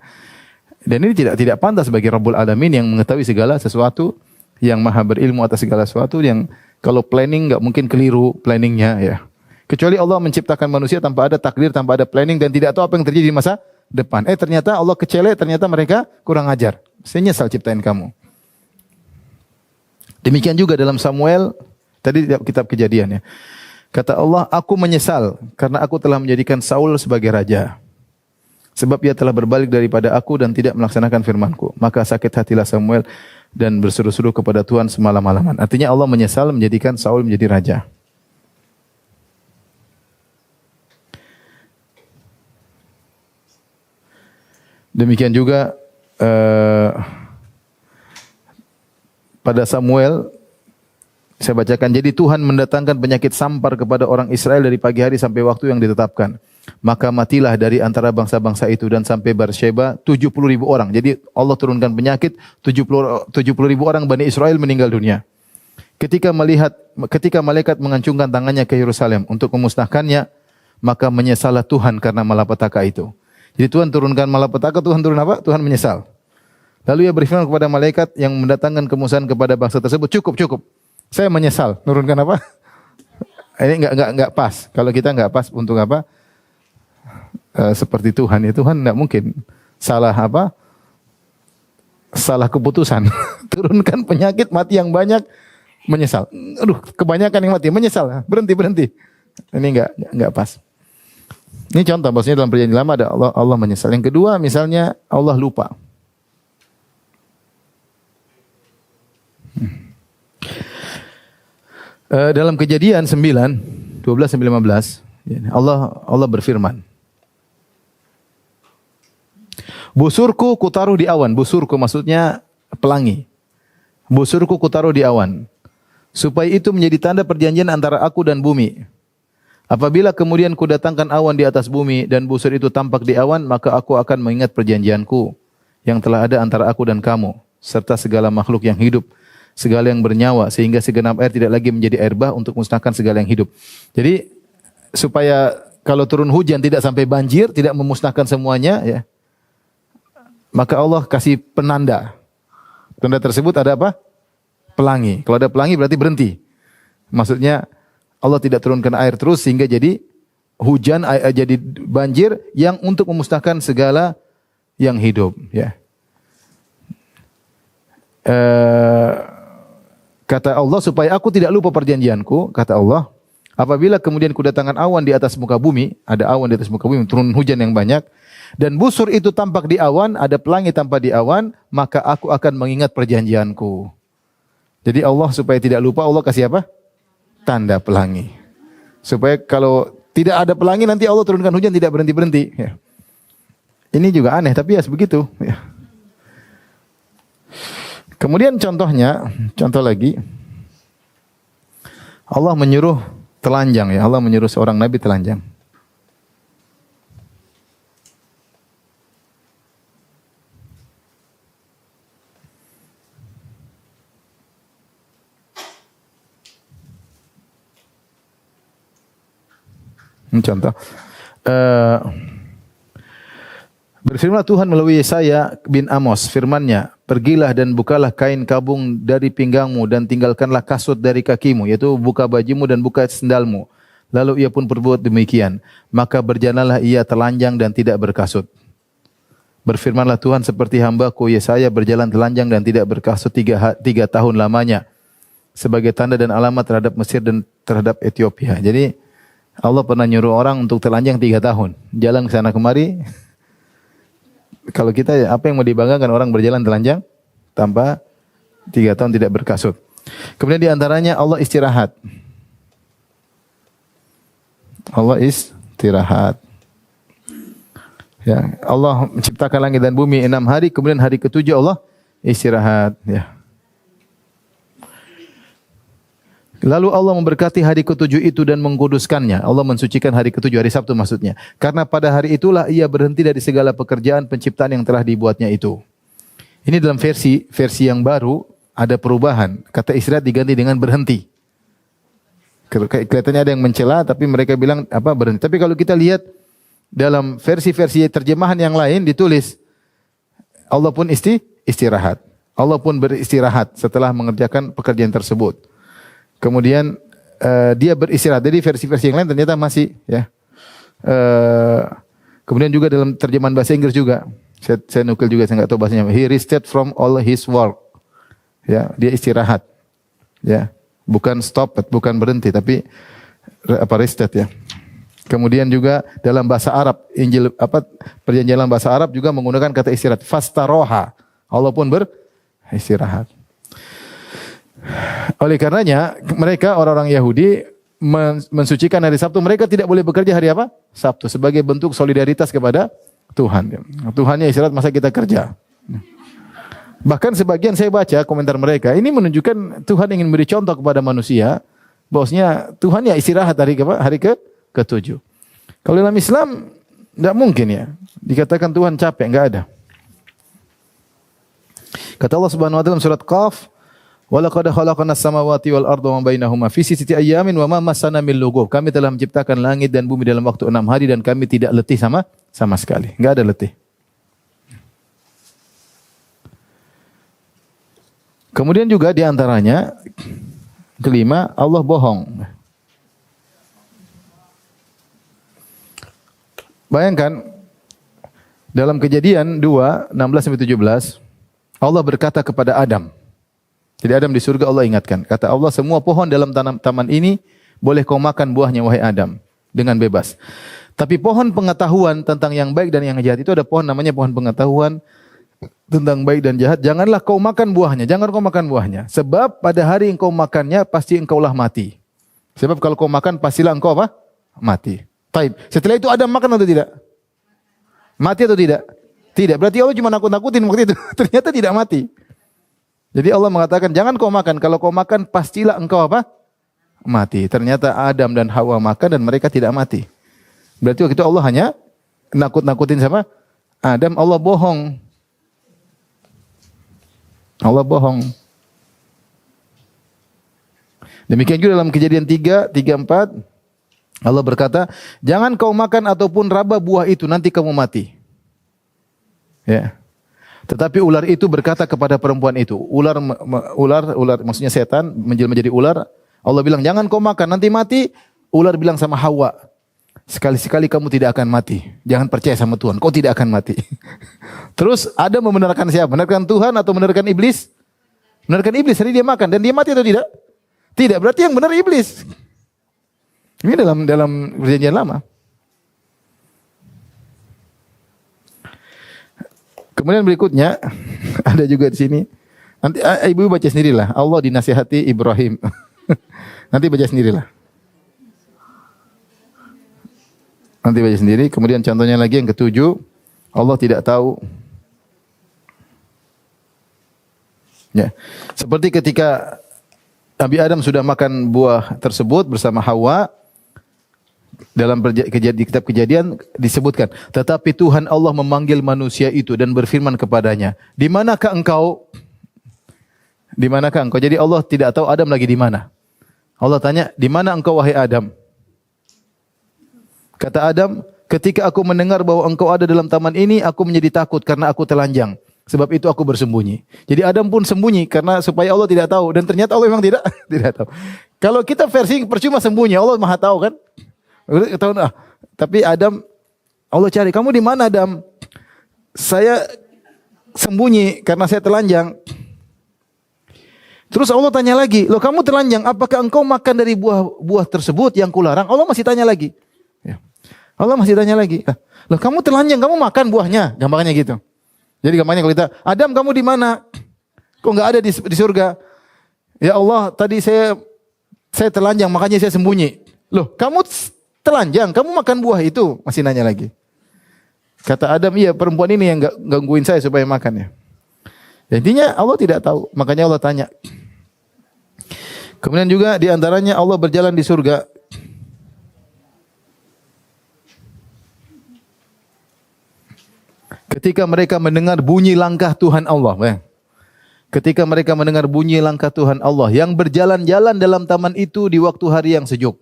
Dan ini tidak pantas bagi Rabbul Alamin yang mengetahui segala sesuatu, yang maha berilmu atas segala sesuatu, yang kalau planning nggak mungkin keliru planningnya ya. Kecuali Allah menciptakan manusia tanpa ada takdir, tanpa ada planning, dan tidak tahu apa yang terjadi di masa depan. Ternyata Allah kecele, ternyata mereka kurang ajar. Saya nyesal ciptain kamu. Demikian juga dalam Samuel, tadi kitab Kejadian ya. Kata Allah, aku menyesal karena aku telah menjadikan Saul sebagai raja. Sebab ia telah berbalik daripada aku dan tidak melaksanakan firmanku. Maka sakit hatilah Samuel dan berseru-seru kepada Tuhan semalam-malaman. Artinya Allah menyesal menjadikan Saul menjadi raja. Demikian juga pada Samuel, saya bacakan, jadi Tuhan mendatangkan penyakit sampar kepada orang Israel dari pagi hari sampai waktu yang ditetapkan. Maka matilah dari antara bangsa-bangsa itu, dan sampai Beersheba 70.000 orang. Jadi Allah turunkan penyakit, 70.000 orang Bani Israel meninggal dunia. Ketika malaikat mengancungkan tangannya ke Yerusalem untuk memusnahkannya, maka menyesallah Tuhan karena malapetaka itu. Jadi Tuhan turunkan malapetaka, Tuhan turun apa? Tuhan menyesal. Lalu ia berfirman kepada malaikat yang mendatangkan kemusnahan kepada bangsa tersebut, cukup. Saya menyesal. Nurunkan apa? Ini enggak pas. Kalau kita enggak pas untuk apa? Seperti Tuhan. Ya Tuhan enggak mungkin salah apa? Salah keputusan. Turunkan penyakit, mati yang banyak, menyesal. Aduh, kebanyakan yang mati, menyesal. Berhenti. Ini enggak pas. Ini contoh, maksudnya dalam perjanjian lama ada Allah menyesal. Yang kedua, misalnya Allah lupa. Dalam Kejadian 9, 12 sampai 15, Allah berfirman. Busurku kutaruh di awan. Busurku maksudnya pelangi. Busurku kutaruh di awan, supaya itu menjadi tanda perjanjian antara aku dan bumi. Apabila kemudian kudatangkan awan di atas bumi dan busur itu tampak di awan, maka aku akan mengingat perjanjianku yang telah ada antara aku dan kamu serta segala makhluk yang hidup, segala yang bernyawa sehingga segenap air tidak lagi menjadi air bah untuk musnahkan segala yang hidup. Jadi supaya kalau turun hujan tidak sampai banjir, tidak memusnahkan semuanya ya. Maka Allah kasih penanda. Tanda tersebut ada apa? Pelangi. Kalau ada pelangi berarti berhenti. Maksudnya Allah tidak turunkan air terus sehingga jadi hujan, jadi banjir yang untuk memusnahkan segala yang hidup. Ya. Kata Allah supaya aku tidak lupa perjanjianku. Kata Allah, apabila kemudian kudatangkan awan di atas muka bumi, ada awan di atas muka bumi, turun hujan yang banyak. Dan busur itu tampak di awan, ada pelangi tampak di awan, maka aku akan mengingat perjanjianku. Jadi Allah supaya tidak lupa, Allah kasih apa? Tanda pelangi. Supaya kalau tidak ada pelangi nanti Allah turunkan hujan tidak berhenti-berhenti. Ya. Ini juga aneh, tapi ya begitu. Ya. Kemudian contohnya, contoh lagi, Allah menyuruh telanjang ya, Allah menyuruh seorang nabi telanjang. Contoh, berfirmanlah Tuhan melalui Yesaya bin Amos, firman-Nya, pergilah dan bukalah kain kabung dari pinggangmu dan tinggalkanlah kasut dari kakimu, yaitu buka bajumu dan buka sendalmu. Lalu ia pun berbuat demikian, maka berjalanlah ia telanjang dan tidak berkasut. Berfirmanlah Tuhan, seperti hamba-Ku Yesaya berjalan telanjang dan tidak berkasut 3 tahun lamanya, sebagai tanda dan alamat terhadap Mesir dan terhadap Ethiopia. Jadi Allah pernah nyuruh orang untuk telanjang 3 tahun. Jalan ke sana kemari. Kalau kita, apa yang mau dibanggakan orang berjalan telanjang? Tanpa 3 tahun tidak berkasut. Kemudian diantaranya Allah istirahat. Allah istirahat. Ya, Allah menciptakan langit dan bumi 6 hari. Kemudian hari ke-7 Allah istirahat. Ya. Lalu Allah memberkati hari ke-7 itu dan mengkuduskannya. Allah mensucikan hari ke-7, hari Sabtu maksudnya. Karena pada hari itulah ia berhenti dari segala pekerjaan penciptaan yang telah dibuatnya itu. Ini dalam versi yang baru ada perubahan. Kata istirahat diganti dengan berhenti. Kelihatannya ada yang mencela tapi mereka bilang apa berhenti. Tapi kalau kita lihat dalam versi-versi terjemahan yang lain ditulis Allah pun istirahat. Allah pun beristirahat setelah mengerjakan pekerjaan tersebut. Kemudian dia beristirahat. Jadi versi-versi yang lain ternyata masih ya. Kemudian juga dalam terjemahan bahasa Inggris juga. Saya nukil juga, saya nggak tahu bahasanya. He rested from all his work. Ya, dia istirahat. Ya, bukan stop, bukan berhenti, tapi rested ya. Kemudian juga dalam bahasa Arab, perjanjian dalam bahasa Arab juga menggunakan kata istirahat. Fastaroha. Allah pun beristirahat. Oleh karenanya mereka orang-orang Yahudi mensucikan hari Sabtu. Mereka tidak boleh bekerja hari apa? Sabtu, sebagai bentuk solidaritas kepada Tuhan. Tuhannya istirahat, masa kita kerja? Bahkan sebagian saya baca komentar mereka, ini menunjukkan Tuhan ingin beri contoh kepada manusia bahwasanya Tuhan ya istirahat hari ke-7. Kalau dalam Islam tidak mungkin ya dikatakan Tuhan capek, enggak ada. Kata Allah Subhanahu wa taala dalam surat Qaf, wa laqad khalaqnas samawati wal arda wa ma bainahuma fi sittati ayyamin wa ma massana min lughub. Kami telah menciptakan langit dan bumi dalam waktu 6 hari dan kami tidak letih sama sekali. Enggak ada letih. Kemudian juga di antaranya kelima, Allah bohong. Bayangkan dalam Kejadian 2 16-17 Allah berkata kepada Adam. Jadi Adam di surga Allah ingatkan. Kata Allah, semua pohon dalam taman ini boleh kau makan buahnya wahai Adam dengan bebas. Tapi pohon pengetahuan tentang yang baik dan yang jahat itu ada pohon namanya pohon pengetahuan tentang baik dan jahat. Janganlah kau makan buahnya. Jangan kau makan buahnya. Sebab pada hari engkau makannya pasti engkaulah mati. Sebab kalau kau makan pastilah engkau apa? Mati. Taib. Setelah itu Adam makan atau tidak? Mati atau tidak? Tidak. Berarti Allah cuma nakut-nakutin waktu itu. Ternyata tidak mati. Jadi Allah mengatakan jangan kau makan. Kalau kau makan pastilah engkau apa? Mati. Ternyata Adam dan Hawa makan dan mereka tidak mati. Berarti waktu itu Allah hanya nakut-nakutin sama Adam. Allah bohong. Allah bohong. Demikian juga dalam Kejadian 3:4 Allah berkata, "Jangan kau makan ataupun raba buah itu, nanti kamu mati." Ya. Tetapi ular itu berkata kepada perempuan itu, ular maksudnya setan menjelma menjadi ular. Allah bilang, "Jangan kau makan, nanti mati." Ular bilang sama Hawa, "Sekali-sekali kamu tidak akan mati. Jangan percaya sama Tuhan, kau tidak akan mati." Terus Adam membenarkan siapa? Membenarkan Tuhan atau membenarkan iblis? Membenarkan iblis, jadi dia makan dan dia mati atau tidak? Tidak, berarti yang benar iblis. Ini dalam perjanjian lama. Kemudian berikutnya ada juga di sini. Nanti ibu baca sendirilah. Allah dinasihati Ibrahim. Nanti baca sendirilah. Nanti baca sendiri. Kemudian contohnya lagi yang ketujuh, Allah tidak tahu. Ya. Seperti ketika Nabi Adam sudah makan buah tersebut bersama Hawa, dalam kitab Kejadian disebutkan, tetapi Tuhan Allah memanggil manusia itu dan berfirman kepadanya, "Di manakah engkau?" Di manakah engkau? Jadi Allah tidak tahu Adam lagi di mana. Allah tanya, "Di mana engkau wahai Adam?" Kata Adam, "Ketika aku mendengar bahwa engkau ada dalam taman ini, aku menjadi takut karena aku telanjang. Sebab itu aku bersembunyi." Jadi Adam pun sembunyi karena supaya Allah tidak tahu, dan ternyata Allah memang tidak tahu. Kalau kita versi percuma sembunyi, Allah Maha tahu kan? Tapi Adam, Allah cari, "Kamu di mana Adam?" "Saya sembunyi karena saya telanjang." Terus Allah tanya lagi, "Loh kamu telanjang, apakah engkau makan dari buah tersebut yang kularang?" Allah masih tanya lagi. Ya. Allah masih tanya lagi. "Loh kamu telanjang, kamu makan buahnya?" Gambarnya gitu. Jadi gambarnya kalau kita, "Adam kamu di mana? Kok enggak ada di surga?" "Ya Allah, tadi saya telanjang makanya saya sembunyi." "Loh kamu telanjang, kamu makan buah itu?" Masih nanya lagi. Kata Adam, "Iya, perempuan ini yang gangguin saya supaya makan ya." Intinya Allah tidak tahu, makanya Allah tanya. Kemudian juga di antaranya Allah berjalan di surga. Ketika mereka mendengar bunyi langkah Tuhan Allah. Ketika mereka mendengar bunyi langkah Tuhan Allah yang berjalan-jalan dalam taman itu di waktu hari yang sejuk.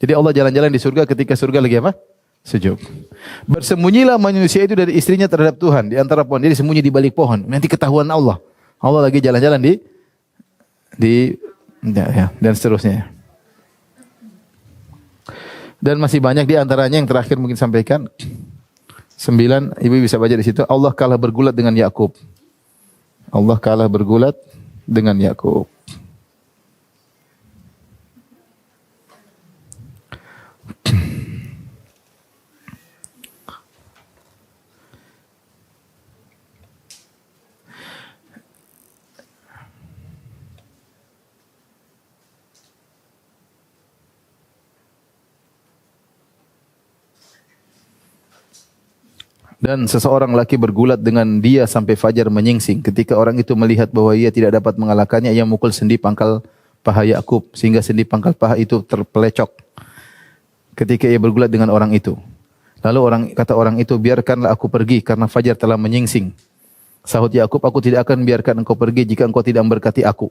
Jadi Allah jalan-jalan di surga ketika surga lagi apa? Sejuk. Bersembunyilah manusia itu dari istrinya terhadap Tuhan di antara pohon. Jadi sembunyi di balik pohon. Nanti ketahuan Allah. Allah lagi jalan-jalan dan seterusnya. Dan masih banyak di antaranya yang terakhir mungkin sampaikan. 9, ibu bisa baca di situ. Allah kalah bergulat dengan Yakub. Allah kalah bergulat dengan Yakub. Dan seseorang laki bergulat dengan dia sampai fajar menyingsing. Ketika orang itu melihat bahwa ia tidak dapat mengalahkannya, ia mukul sendi pangkal paha Yakub sehingga sendi pangkal paha itu terpelecok. Ketika ia bergulat dengan orang itu. Lalu kata orang itu, "Biarkanlah aku pergi karena fajar telah menyingsing." Sahut Yakub, "Aku tidak akan biarkan engkau pergi jika engkau tidak memberkati aku."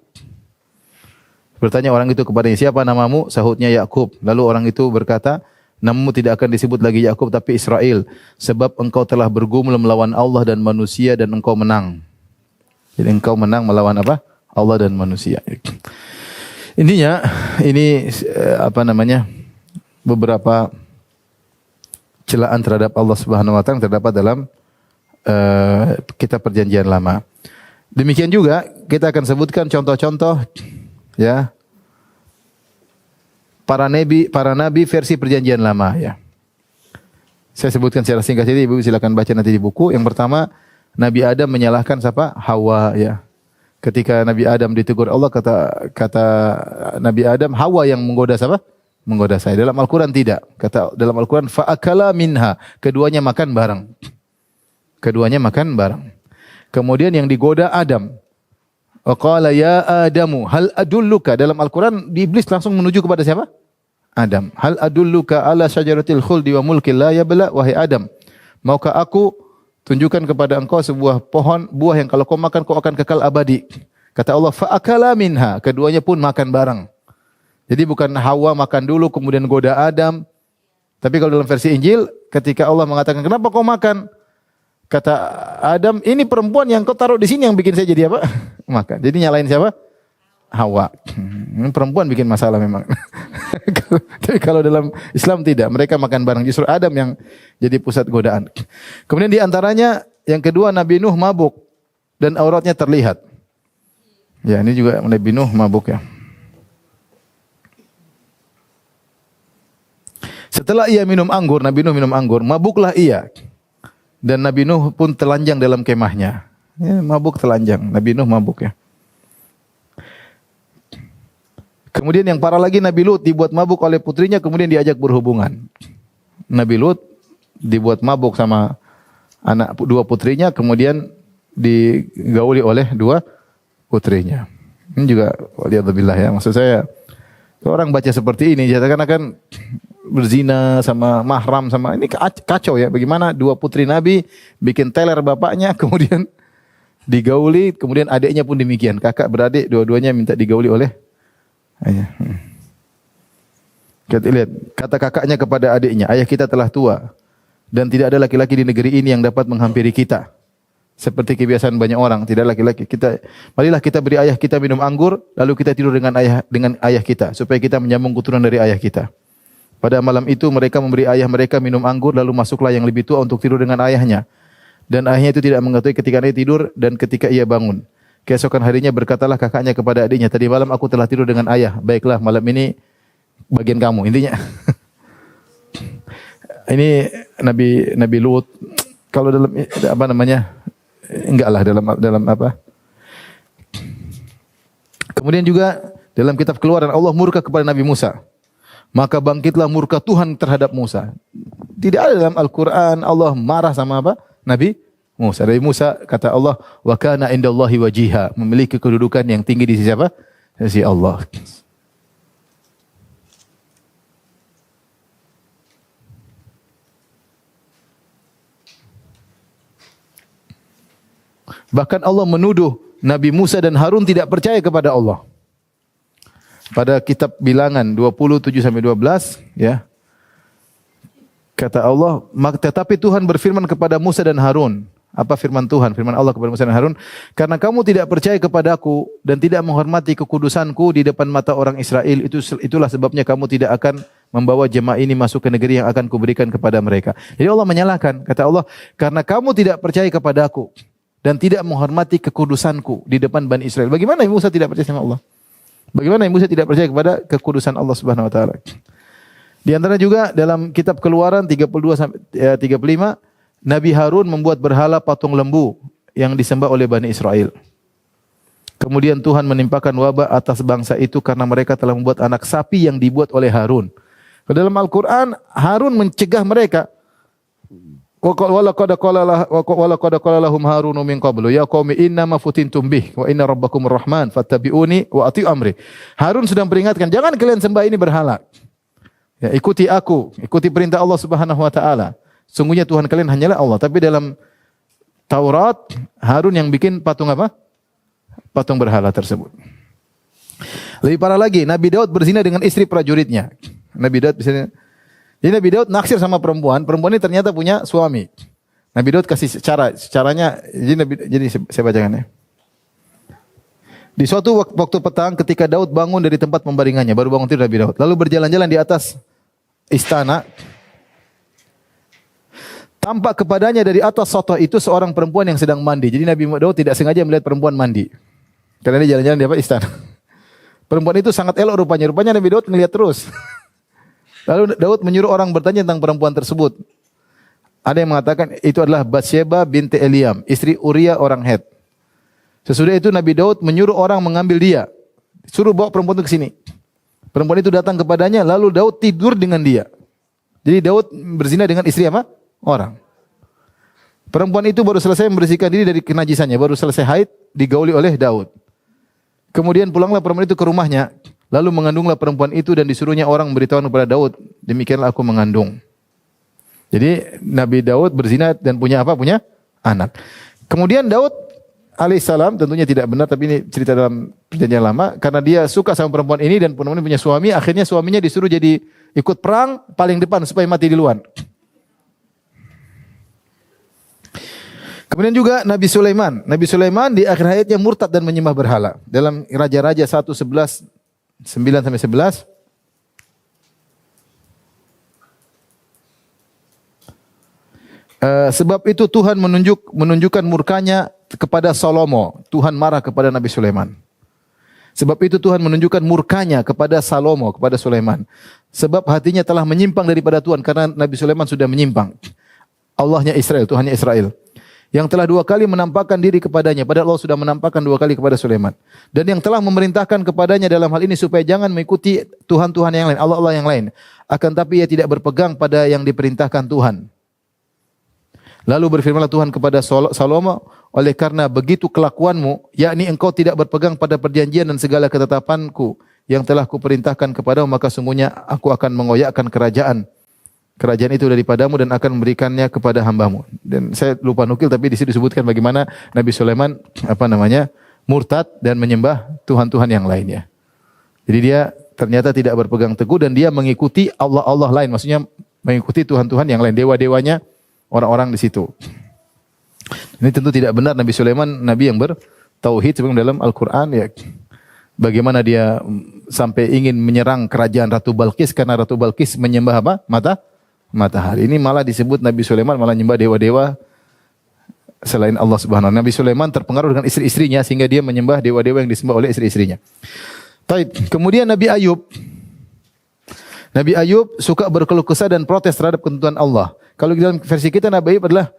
Bertanya orang itu kepadanya, "Siapa namamu?" Sahutnya Yakub. Lalu orang itu berkata, "Namamu tidak akan disebut lagi Yakub tapi Israel, sebab engkau telah bergumul melawan Allah dan manusia dan engkau menang." Jadi engkau menang melawan apa? Allah dan manusia. Intinya ini beberapa celaan terhadap Allah Subhanahu wa taala terdapat dalam kitab Perjanjian Lama. Demikian juga kita akan sebutkan contoh-contoh ya para nabi versi Perjanjian Lama ya. Saya sebutkan secara singkat saja, Ibu silakan baca nanti di buku. Yang pertama, Nabi Adam menyalahkan siapa? Hawa ya. Ketika Nabi Adam ditegur Allah, kata Nabi Adam, "Hawa yang menggoda siapa?" Menggoda saya. Dalam Al-Qur'an tidak. Kata dalam Al-Qur'an, "Fa'akala minha." Keduanya makan bareng. Keduanya makan bareng. Kemudian yang digoda Adam. Qala ya Adamu hal adulluka. Dalam Al-Quran iblis langsung menuju kepada siapa? Adam. Hal adulluka ala syajaratil khuldi wa mulkin la yabla. Wahai Adam, maukah aku tunjukkan kepada engkau sebuah pohon buah yang kalau kau makan kau akan kekal abadi. Kata Allah, fa akala minha. Keduanya pun makan bareng. Jadi bukan Hawa makan dulu kemudian goda Adam. Tapi kalau dalam versi Injil, ketika Allah mengatakan, kenapa kau makan? Kata Adam, ini perempuan yang kau taruh di sini yang bikin saya jadi apa? Makan. Jadi nyalain siapa? Hawa. Perempuan bikin masalah memang. Tapi kalau dalam Islam tidak. Mereka makan bareng. Justru Adam yang jadi pusat godaan. Kemudian di antaranya yang kedua Nabi Nuh mabuk. Dan auratnya terlihat. Ya ini juga Nabi Nuh mabuk ya. Setelah ia minum anggur, Nabi Nuh minum anggur, mabuklah ia. Dan Nabi Nuh pun telanjang dalam kemahnya. Ya, mabuk telanjang. Nabi Nuh mabuk ya. Kemudian yang parah lagi Nabi Lut dibuat mabuk oleh putrinya kemudian diajak berhubungan. Nabi Lut dibuat mabuk sama dua putrinya kemudian digauli oleh dua putrinya. Ini juga waliyadzubillah ya. Maksud saya orang baca seperti ini akan berzina sama mahram sama ini kacau ya. Bagaimana dua putri Nabi bikin teler bapaknya kemudian digauli kemudian adiknya pun demikian. Kakak beradik dua-duanya minta digauli oleh ayah. Kita lihat kata kakaknya kepada adiknya, ayah kita telah tua dan tidak ada laki-laki di negeri ini yang dapat menghampiri kita. Seperti kebiasaan banyak orang, tidak laki-laki. Marilah kita beri ayah kita minum anggur, lalu kita tidur dengan ayah kita supaya kita menyambung keturunan dari ayah kita. Pada malam itu mereka memberi ayah mereka minum anggur, lalu masuklah yang lebih tua untuk tidur dengan ayahnya. Dan ayahnya itu tidak mengetahui ketika dia tidur dan ketika ia bangun. Keesokan harinya berkatalah kakaknya kepada adiknya, tadi malam aku telah tidur dengan ayah. Baiklah, malam ini bagian kamu. Intinya ini Nabi Lut. Kalau dalam apa namanya? Enggak lah dalam apa? Kemudian juga dalam kitab Keluaran Allah murka kepada Nabi Musa. Maka bangkitlah murka Tuhan terhadap Musa. Tidak ada dalam Al-Qur'an Allah marah sama apa? Nabi Musa. Nabi Musa kata Allah, wa kana indallahi wajiha, memiliki kedudukan yang tinggi di sisi apa? Di sisi Allah. Bahkan Allah menuduh Nabi Musa dan Harun tidak percaya kepada Allah. Pada kitab Bilangan 27 sampai 12 ya. Kata Allah, tetapi Tuhan berfirman kepada Musa dan Harun. Apa firman Tuhan? Firman Allah kepada Musa dan Harun, karena kamu tidak percaya kepadaku dan tidak menghormati kekudusanku di depan mata orang Israel, itulah sebabnya kamu tidak akan membawa jemaah ini masuk ke negeri yang akan kuberikan kepada mereka. Jadi Allah menyalahkan, kata Allah, karena kamu tidak percaya kepadaku dan tidak menghormati kekudusanku di depan Bani Israel. Bagaimana Musa tidak percaya sama Allah? Bagaimana Musa tidak percaya kepada kekudusan Allah Subhanahu wa taala? Di antara juga dalam kitab Keluaran 32 sampai 35, Nabi Harun membuat berhala patung lembu yang disembah oleh Bani Israel. Kemudian Tuhan menimpakan wabah atas bangsa itu karena mereka telah membuat anak sapi yang dibuat oleh Harun. Dalam Al-Qur'an Harun mencegah mereka. Walaqad qala lahum Harun min qablu ya qaumi inna ma futintum bih wa inna rabbakumur rahman fattabi'uni wa ati'u amri. Harun sedang peringatkan, jangan kalian sembah ini berhala. Ya, ikuti aku, ikuti perintah Allah Subhanahu wa taala. Sungguhnya Tuhan kalian hanyalah Allah. Tapi dalam Taurat Harun yang bikin patung apa? Patung berhala tersebut. Lebih parah lagi, Nabi Daud berzina dengan istri prajuritnya. Nabi Daud berzina. Jadi Nabi Daud naksir sama perempuan ini ternyata punya suami. Nabi Daud kasih caranya, jadi saya bacakan ya. Di suatu waktu petang ketika Daud bangun dari tempat pembaringannya, baru bangun tidur Nabi Daud, lalu berjalan-jalan di atas istana, tampak kepadanya dari atas sotoh itu seorang perempuan yang sedang mandi. Jadi Nabi Daud tidak sengaja melihat perempuan mandi. Karena dia jalan-jalan di apa? Istana. Perempuan itu sangat elok rupanya. Rupanya Nabi Daud melihat terus. Lalu Daud menyuruh orang bertanya tentang perempuan tersebut. Ada yang mengatakan itu adalah Batsyeba binti Eliam, istri Uria orang Het. Sesudah itu Nabi Daud menyuruh orang mengambil dia. Suruh bawa perempuan itu ke sini. Perempuan itu datang kepadanya, lalu Daud tidur dengan dia. Jadi Daud berzina dengan istri apa? Orang. Perempuan itu baru selesai membersihkan diri dari kenajisannya, baru selesai haid, digauli oleh Daud. Kemudian pulanglah perempuan itu ke rumahnya. Lalu mengandunglah perempuan itu dan disuruhnya orang memberitahu kepada Daud, demikianlah aku mengandung. Jadi Nabi Daud berzina dan punya apa? Punya anak. Kemudian Daud alaihissalam tentunya tidak benar, tapi ini cerita dalam perjanjian lama, karena dia suka sama perempuan ini dan perempuan ini punya suami, akhirnya suaminya disuruh jadi ikut perang paling depan supaya mati duluan. Kemudian juga Nabi Sulaiman. Nabi Sulaiman di akhir hayatnya murtad dan menyembah berhala. Dalam Raja-Raja 1:11 9 sampai 11. Sebab itu Tuhan menunjukkan murkanya kepada Salomo. Tuhan marah kepada Nabi Sulaiman. Sebab itu Tuhan menunjukkan murkanya kepada Salomo, kepada Sulaiman. Sebab hatinya telah menyimpang daripada Tuhan karena Nabi Sulaiman sudah menyimpang. Allahnya Israel, Tuhannya Israel. Yang telah 2 kali menampakkan diri kepadanya. Padahal Allah sudah menampakkan 2 kali kepada Sulaiman. Dan yang telah memerintahkan kepadanya dalam hal ini supaya jangan mengikuti Tuhan-Tuhan yang lain, Allah-Allah yang lain. Akan tapi ia tidak berpegang pada yang diperintahkan Tuhan. Lalu berfirmanlah Tuhan kepada Salomo, oleh karena begitu kelakuanmu, yakni engkau tidak berpegang pada perjanjian dan segala ketetapanku yang telah kuperintahkan kepadamu, maka sungguhnya aku akan mengoyakkan kerajaan itu daripadamu dan akan memberikannya kepada hambamu. Dan saya lupa nukil, tapi di situ disebutkan bagaimana Nabi Sulaiman murtad dan menyembah tuhan-tuhan yang lainnya. Jadi dia ternyata tidak berpegang teguh dan dia mengikuti Allah-Allah lain, maksudnya mengikuti tuhan-tuhan yang lain, dewa-dewanya orang-orang di situ. Ini tentu tidak benar. Nabi Sulaiman nabi yang bertauhid sebagaimana dalam Al-Qur'an ya. Bagaimana dia sampai ingin menyerang kerajaan Ratu Balqis karena Ratu Balqis menyembah apa? Matahari. Ini malah disebut Nabi Sulaiman malah menyembah dewa-dewa selain Allah Subhanahu wa taala. Nabi Sulaiman terpengaruh dengan istri-istrinya sehingga dia menyembah dewa-dewa yang disembah oleh istri-istrinya. Taib. Kemudian Nabi Ayub. Nabi Ayub suka berkeluh kesah dan protes terhadap ketentuan Allah. Kalau dalam versi kita Nabi Ayub adalah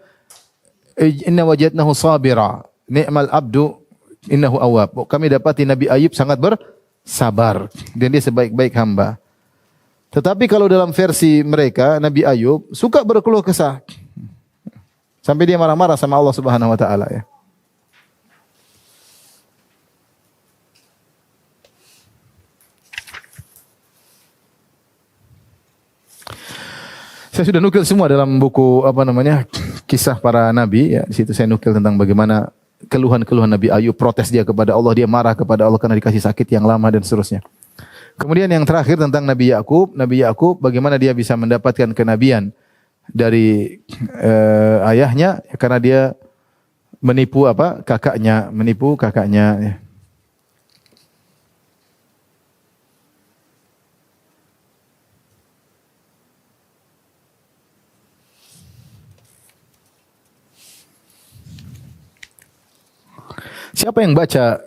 inna wajadnahu sabira, ni'mal abdu innahu awwab. Kami dapati Nabi Ayub sangat bersabar dan dia sebaik-baik hamba. Tetapi kalau dalam versi mereka Nabi Ayub suka berkeluh kesah. Sampai dia marah-marah sama Allah Subhanahu wa taala ya. Saya sudah nukil semua dalam buku kisah para nabi ya. Di situ saya nukil tentang bagaimana keluhan-keluhan Nabi Ayub, protes dia kepada Allah, dia marah kepada Allah karena dikasih sakit yang lama dan seterusnya. Kemudian yang terakhir tentang Nabi Yakub bagaimana dia bisa mendapatkan kenabian dari ayahnya karena dia menipu kakaknya ya. Siapa yang baca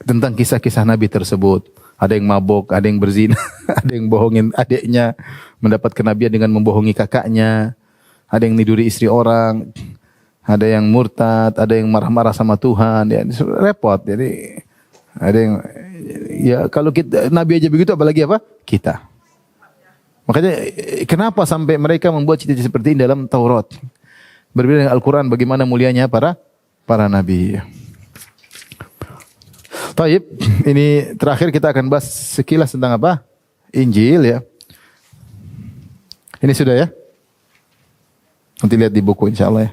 tentang kisah-kisah Nabi tersebut? Ada yang mabuk, ada yang berzina, ada yang bohongin adiknya, mendapat kenabian dengan membohongi kakaknya, ada yang niduri istri orang, ada yang murtad, ada yang marah-marah sama Tuhan, ya repot. Jadi ada yang ya kalau kita Nabi aja begitu apalagi kita. Makanya kenapa sampai mereka membuat cita-cita seperti ini dalam Taurat? Berbeda dengan Al-Qur'an bagaimana mulianya para nabi. Taib, ini terakhir kita akan bahas sekilas tentang Injil ya. Ini sudah ya. Nanti lihat di buku insyaallah ya.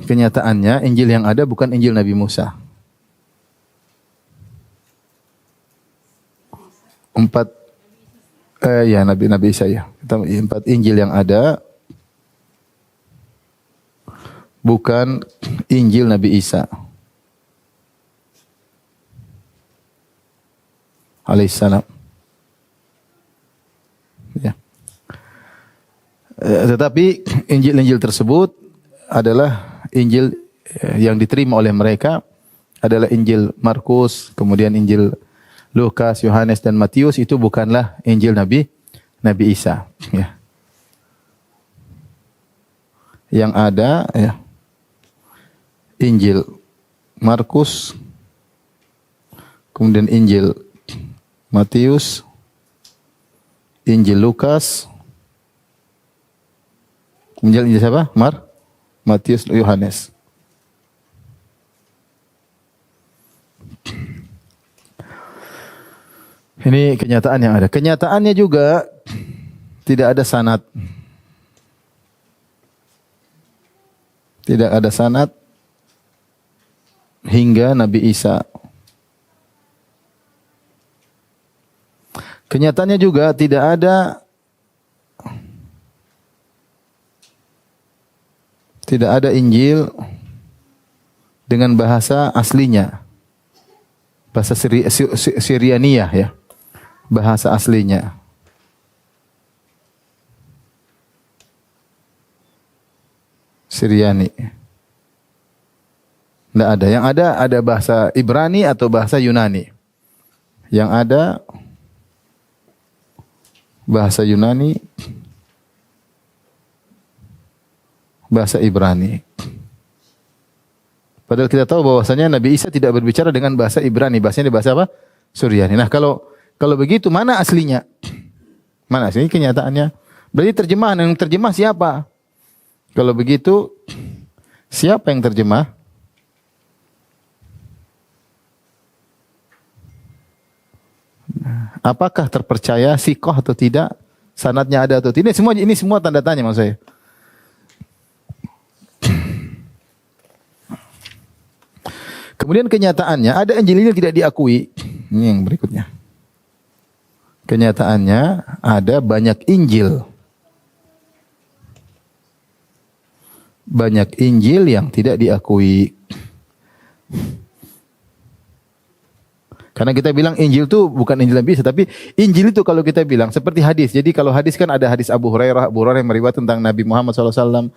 Kenyataannya Injil yang ada bukan Injil Nabi Musa. Nabi Isa ya. 4 Injil yang ada bukan Injil Nabi Isa alaihissalam. Ya. Tetapi Injil-Injil tersebut adalah Injil yang diterima oleh mereka adalah Injil Markus, kemudian Injil Lukas, Yohanes dan Matius, itu bukanlah Injil Nabi Isa ya. Yang ada ya Injil Markus, kemudian Injil Matius, Injil Lukas, Injil siapa? Matius, Yohanes. Ini kenyataan yang ada. Kenyataannya juga tidak ada sanad. Tidak ada sanad hingga Nabi Isa. Kenyataannya juga tidak ada Injil dengan bahasa aslinya. Bahasa Syrianiyah ya. Bahasa aslinya. Syriani. Tidak ada. Yang ada bahasa Ibrani atau bahasa Yunani. Yang ada bahasa Yunani, bahasa Ibrani. Padahal kita tahu bahwasanya Nabi Isa tidak berbicara dengan bahasa Ibrani, bahasanya bahasa apa? Suryani. Nah, kalau begitu mana aslinya? Mana aslinya kenyataannya? Berarti terjemahan, yang terjemah siapa? Kalau begitu siapa yang terjemah? Apakah terpercaya sikoh atau tidak? Sanadnya ada atau tidak? Ini semua tanda tanya maksud saya. Kemudian kenyataannya ada Injil ini tidak diakui. Ini yang berikutnya. Kenyataannya ada banyak Injil. Banyak Injil yang tidak diakui. Karena kita bilang Injil itu bukan Injil Nabi Isa, tapi Injil itu kalau kita bilang seperti hadis. Jadi kalau hadis kan ada hadis Abu Hurairah yang meriwayatkan tentang Nabi Muhammad SAW.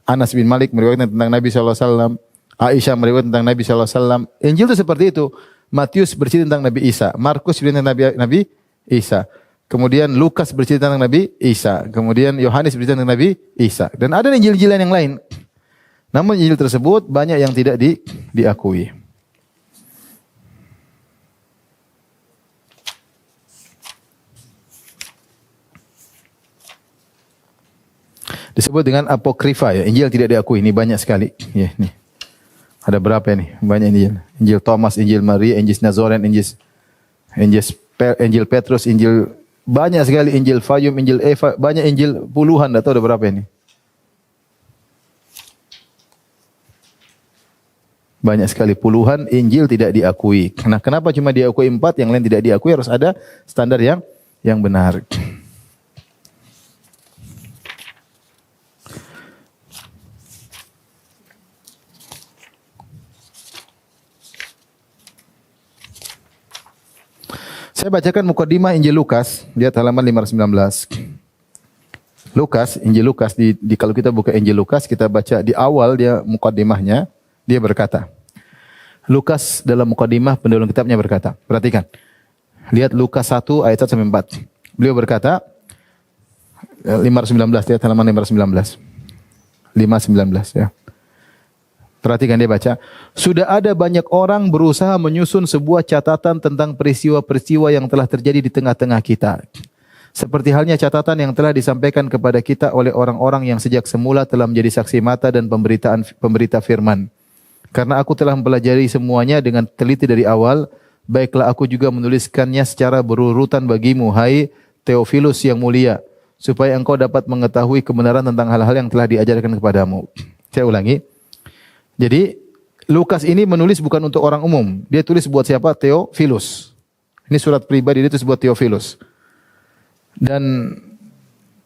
Anas bin Malik meriwayatkan tentang Nabi SAW. Aisyah meriwayatkan tentang Nabi SAW. Injil itu seperti itu. Matius bercerita tentang Nabi Isa. Markus bercerita tentang Nabi Isa. Kemudian Lukas bercerita tentang Nabi Isa. Kemudian Yohanes bercerita tentang Nabi Isa. Dan ada Injil-Injilan yang lain. Namun Injil tersebut banyak yang tidak diakui. Disebut dengan apokrifa ya. Injil tidak diakui. Ini banyak sekali. Ya, nih. Ada berapa ini? Banyak Injil. Injil Thomas, Injil Maria, Injil Nazoren, Injil Petrus, Injil banyak sekali, Injil Fayum, Injil Eva, banyak Injil puluhan, enggak tahu ada berapa ini. Banyak sekali puluhan Injil tidak diakui. Nah, kenapa cuma diakui 4, yang lain tidak diakui? Harus ada standar yang benar. Saya bacakan mukadimah Injil Lukas, lihat halaman 519. Injil Lukas kalau kita buka Injil Lukas, kita baca di awal dia mukadimahnya, dia berkata. Lukas dalam mukadimah pendahuluan kitabnya berkata, perhatikan. Lihat Lukas 1 ayat 1 sampai 4. Beliau berkata 519, lihat halaman 519. 519 ya. Perhatikan dia baca. Sudah ada banyak orang berusaha menyusun sebuah catatan tentang peristiwa-peristiwa yang telah terjadi di tengah-tengah kita. Seperti halnya catatan yang telah disampaikan kepada kita oleh orang-orang yang sejak semula telah menjadi saksi mata dan pemberita firman. Karena aku telah mempelajari semuanya dengan teliti dari awal, baiklah aku juga menuliskannya secara berurutan bagimu, hai Theophilus yang mulia, supaya engkau dapat mengetahui kebenaran tentang hal-hal yang telah diajarkan kepadamu. Saya ulangi. Jadi Lukas ini menulis bukan untuk orang umum. Dia tulis buat siapa? Theophilus. Ini surat pribadi dia tulis buat Theophilus. Dan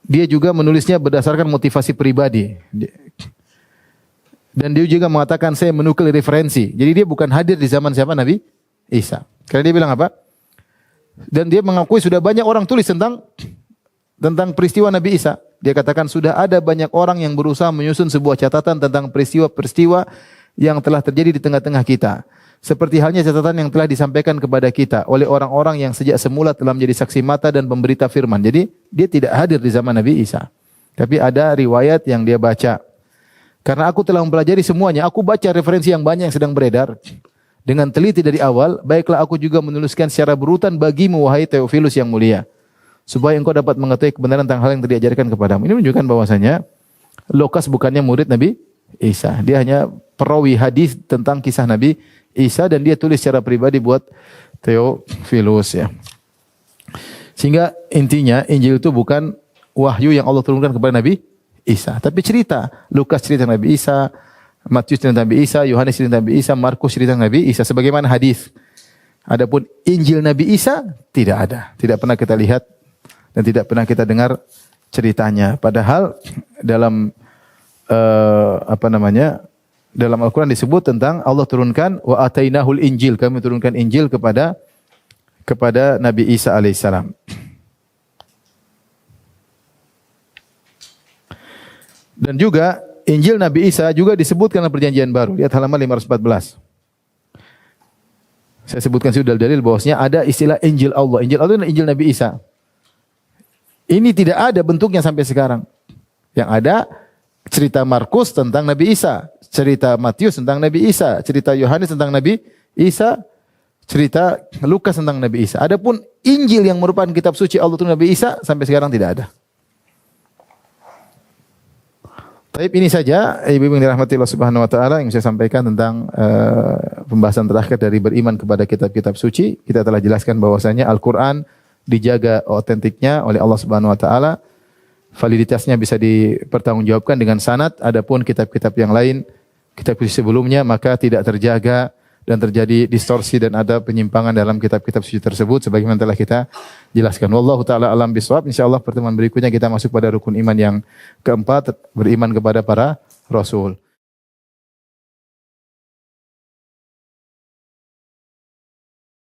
dia juga menulisnya berdasarkan motivasi pribadi. Dan dia juga mengatakan saya menukil referensi. Jadi dia bukan hadir di zaman siapa? Nabi Isa. Karena dia bilang apa? Dan dia mengakui sudah banyak orang tulis tentang peristiwa Nabi Isa. Dia katakan sudah ada banyak orang yang berusaha menyusun sebuah catatan tentang peristiwa-peristiwa yang telah terjadi di tengah-tengah kita. Seperti halnya catatan yang telah disampaikan kepada kita oleh orang-orang yang sejak semula telah menjadi saksi mata dan pemberita firman. Jadi dia tidak hadir di zaman Nabi Isa. Tapi ada riwayat yang dia baca. Karena aku telah mempelajari semuanya, aku baca referensi yang banyak yang sedang beredar. dengan teliti dari awal, baiklah aku juga menuliskan secara berurutan bagimu wahai Theophilus yang mulia, supaya engkau dapat mengetahui kebenaran tentang hal yang telah diajarkan kepadamu. Ini menunjukkan bahwasanya Lukas bukannya murid Nabi Isa. Dia hanya perawi hadis tentang kisah Nabi Isa dan dia tulis secara pribadi buat Theophilus ya. Sehingga intinya Injil itu bukan wahyu yang Allah turunkan kepada Nabi Isa, tapi cerita. Lukas cerita Nabi Isa, Matius cerita Nabi Isa, Yohanes cerita Nabi Isa, Markus cerita Nabi Isa sebagaimana hadis. Adapun Injil Nabi Isa tidak ada, tidak pernah kita lihat dan tidak pernah kita dengar ceritanya. Padahal dalam dalam Al-Quran disebut tentang Allah turunkan wa atainahul Injil, kami turunkan Injil kepada Nabi Isa alaihissalam. Dan juga Injil Nabi Isa juga disebutkan dalam Perjanjian Baru. Lihat halaman 514. Saya sebutkan sudah dalil bahwasanya ada istilah Injil Allah. Injil Allah adalah Injil Nabi Isa. Ini tidak ada bentuknya sampai sekarang. Yang ada cerita Markus tentang Nabi Isa, cerita Matius tentang Nabi Isa, cerita Yohanes tentang Nabi Isa, cerita Lukas tentang Nabi Isa. Adapun Injil yang merupakan kitab suci Allah tentang Nabi Isa sampai sekarang tidak ada. Baik, ini saja ibu-ibu yang dirahmati Allah Subhanahu wa taala yang saya sampaikan tentang pembahasan terakhir dari beriman kepada kitab-kitab suci. Kita telah jelaskan bahwasanya Al-Qur'an dijaga otentiknya oleh Allah Subhanahu wa taala. Validitasnya bisa dipertanggungjawabkan dengan sanad. Adapun kitab-kitab yang lain, kitab suci sebelumnya maka tidak terjaga dan terjadi distorsi dan ada penyimpangan dalam kitab-kitab suci tersebut sebagaimana telah kita jelaskan. Wallahu taala alam bisawab. Insyaallah pertemuan berikutnya kita masuk pada rukun iman yang keempat, beriman kepada para rasul.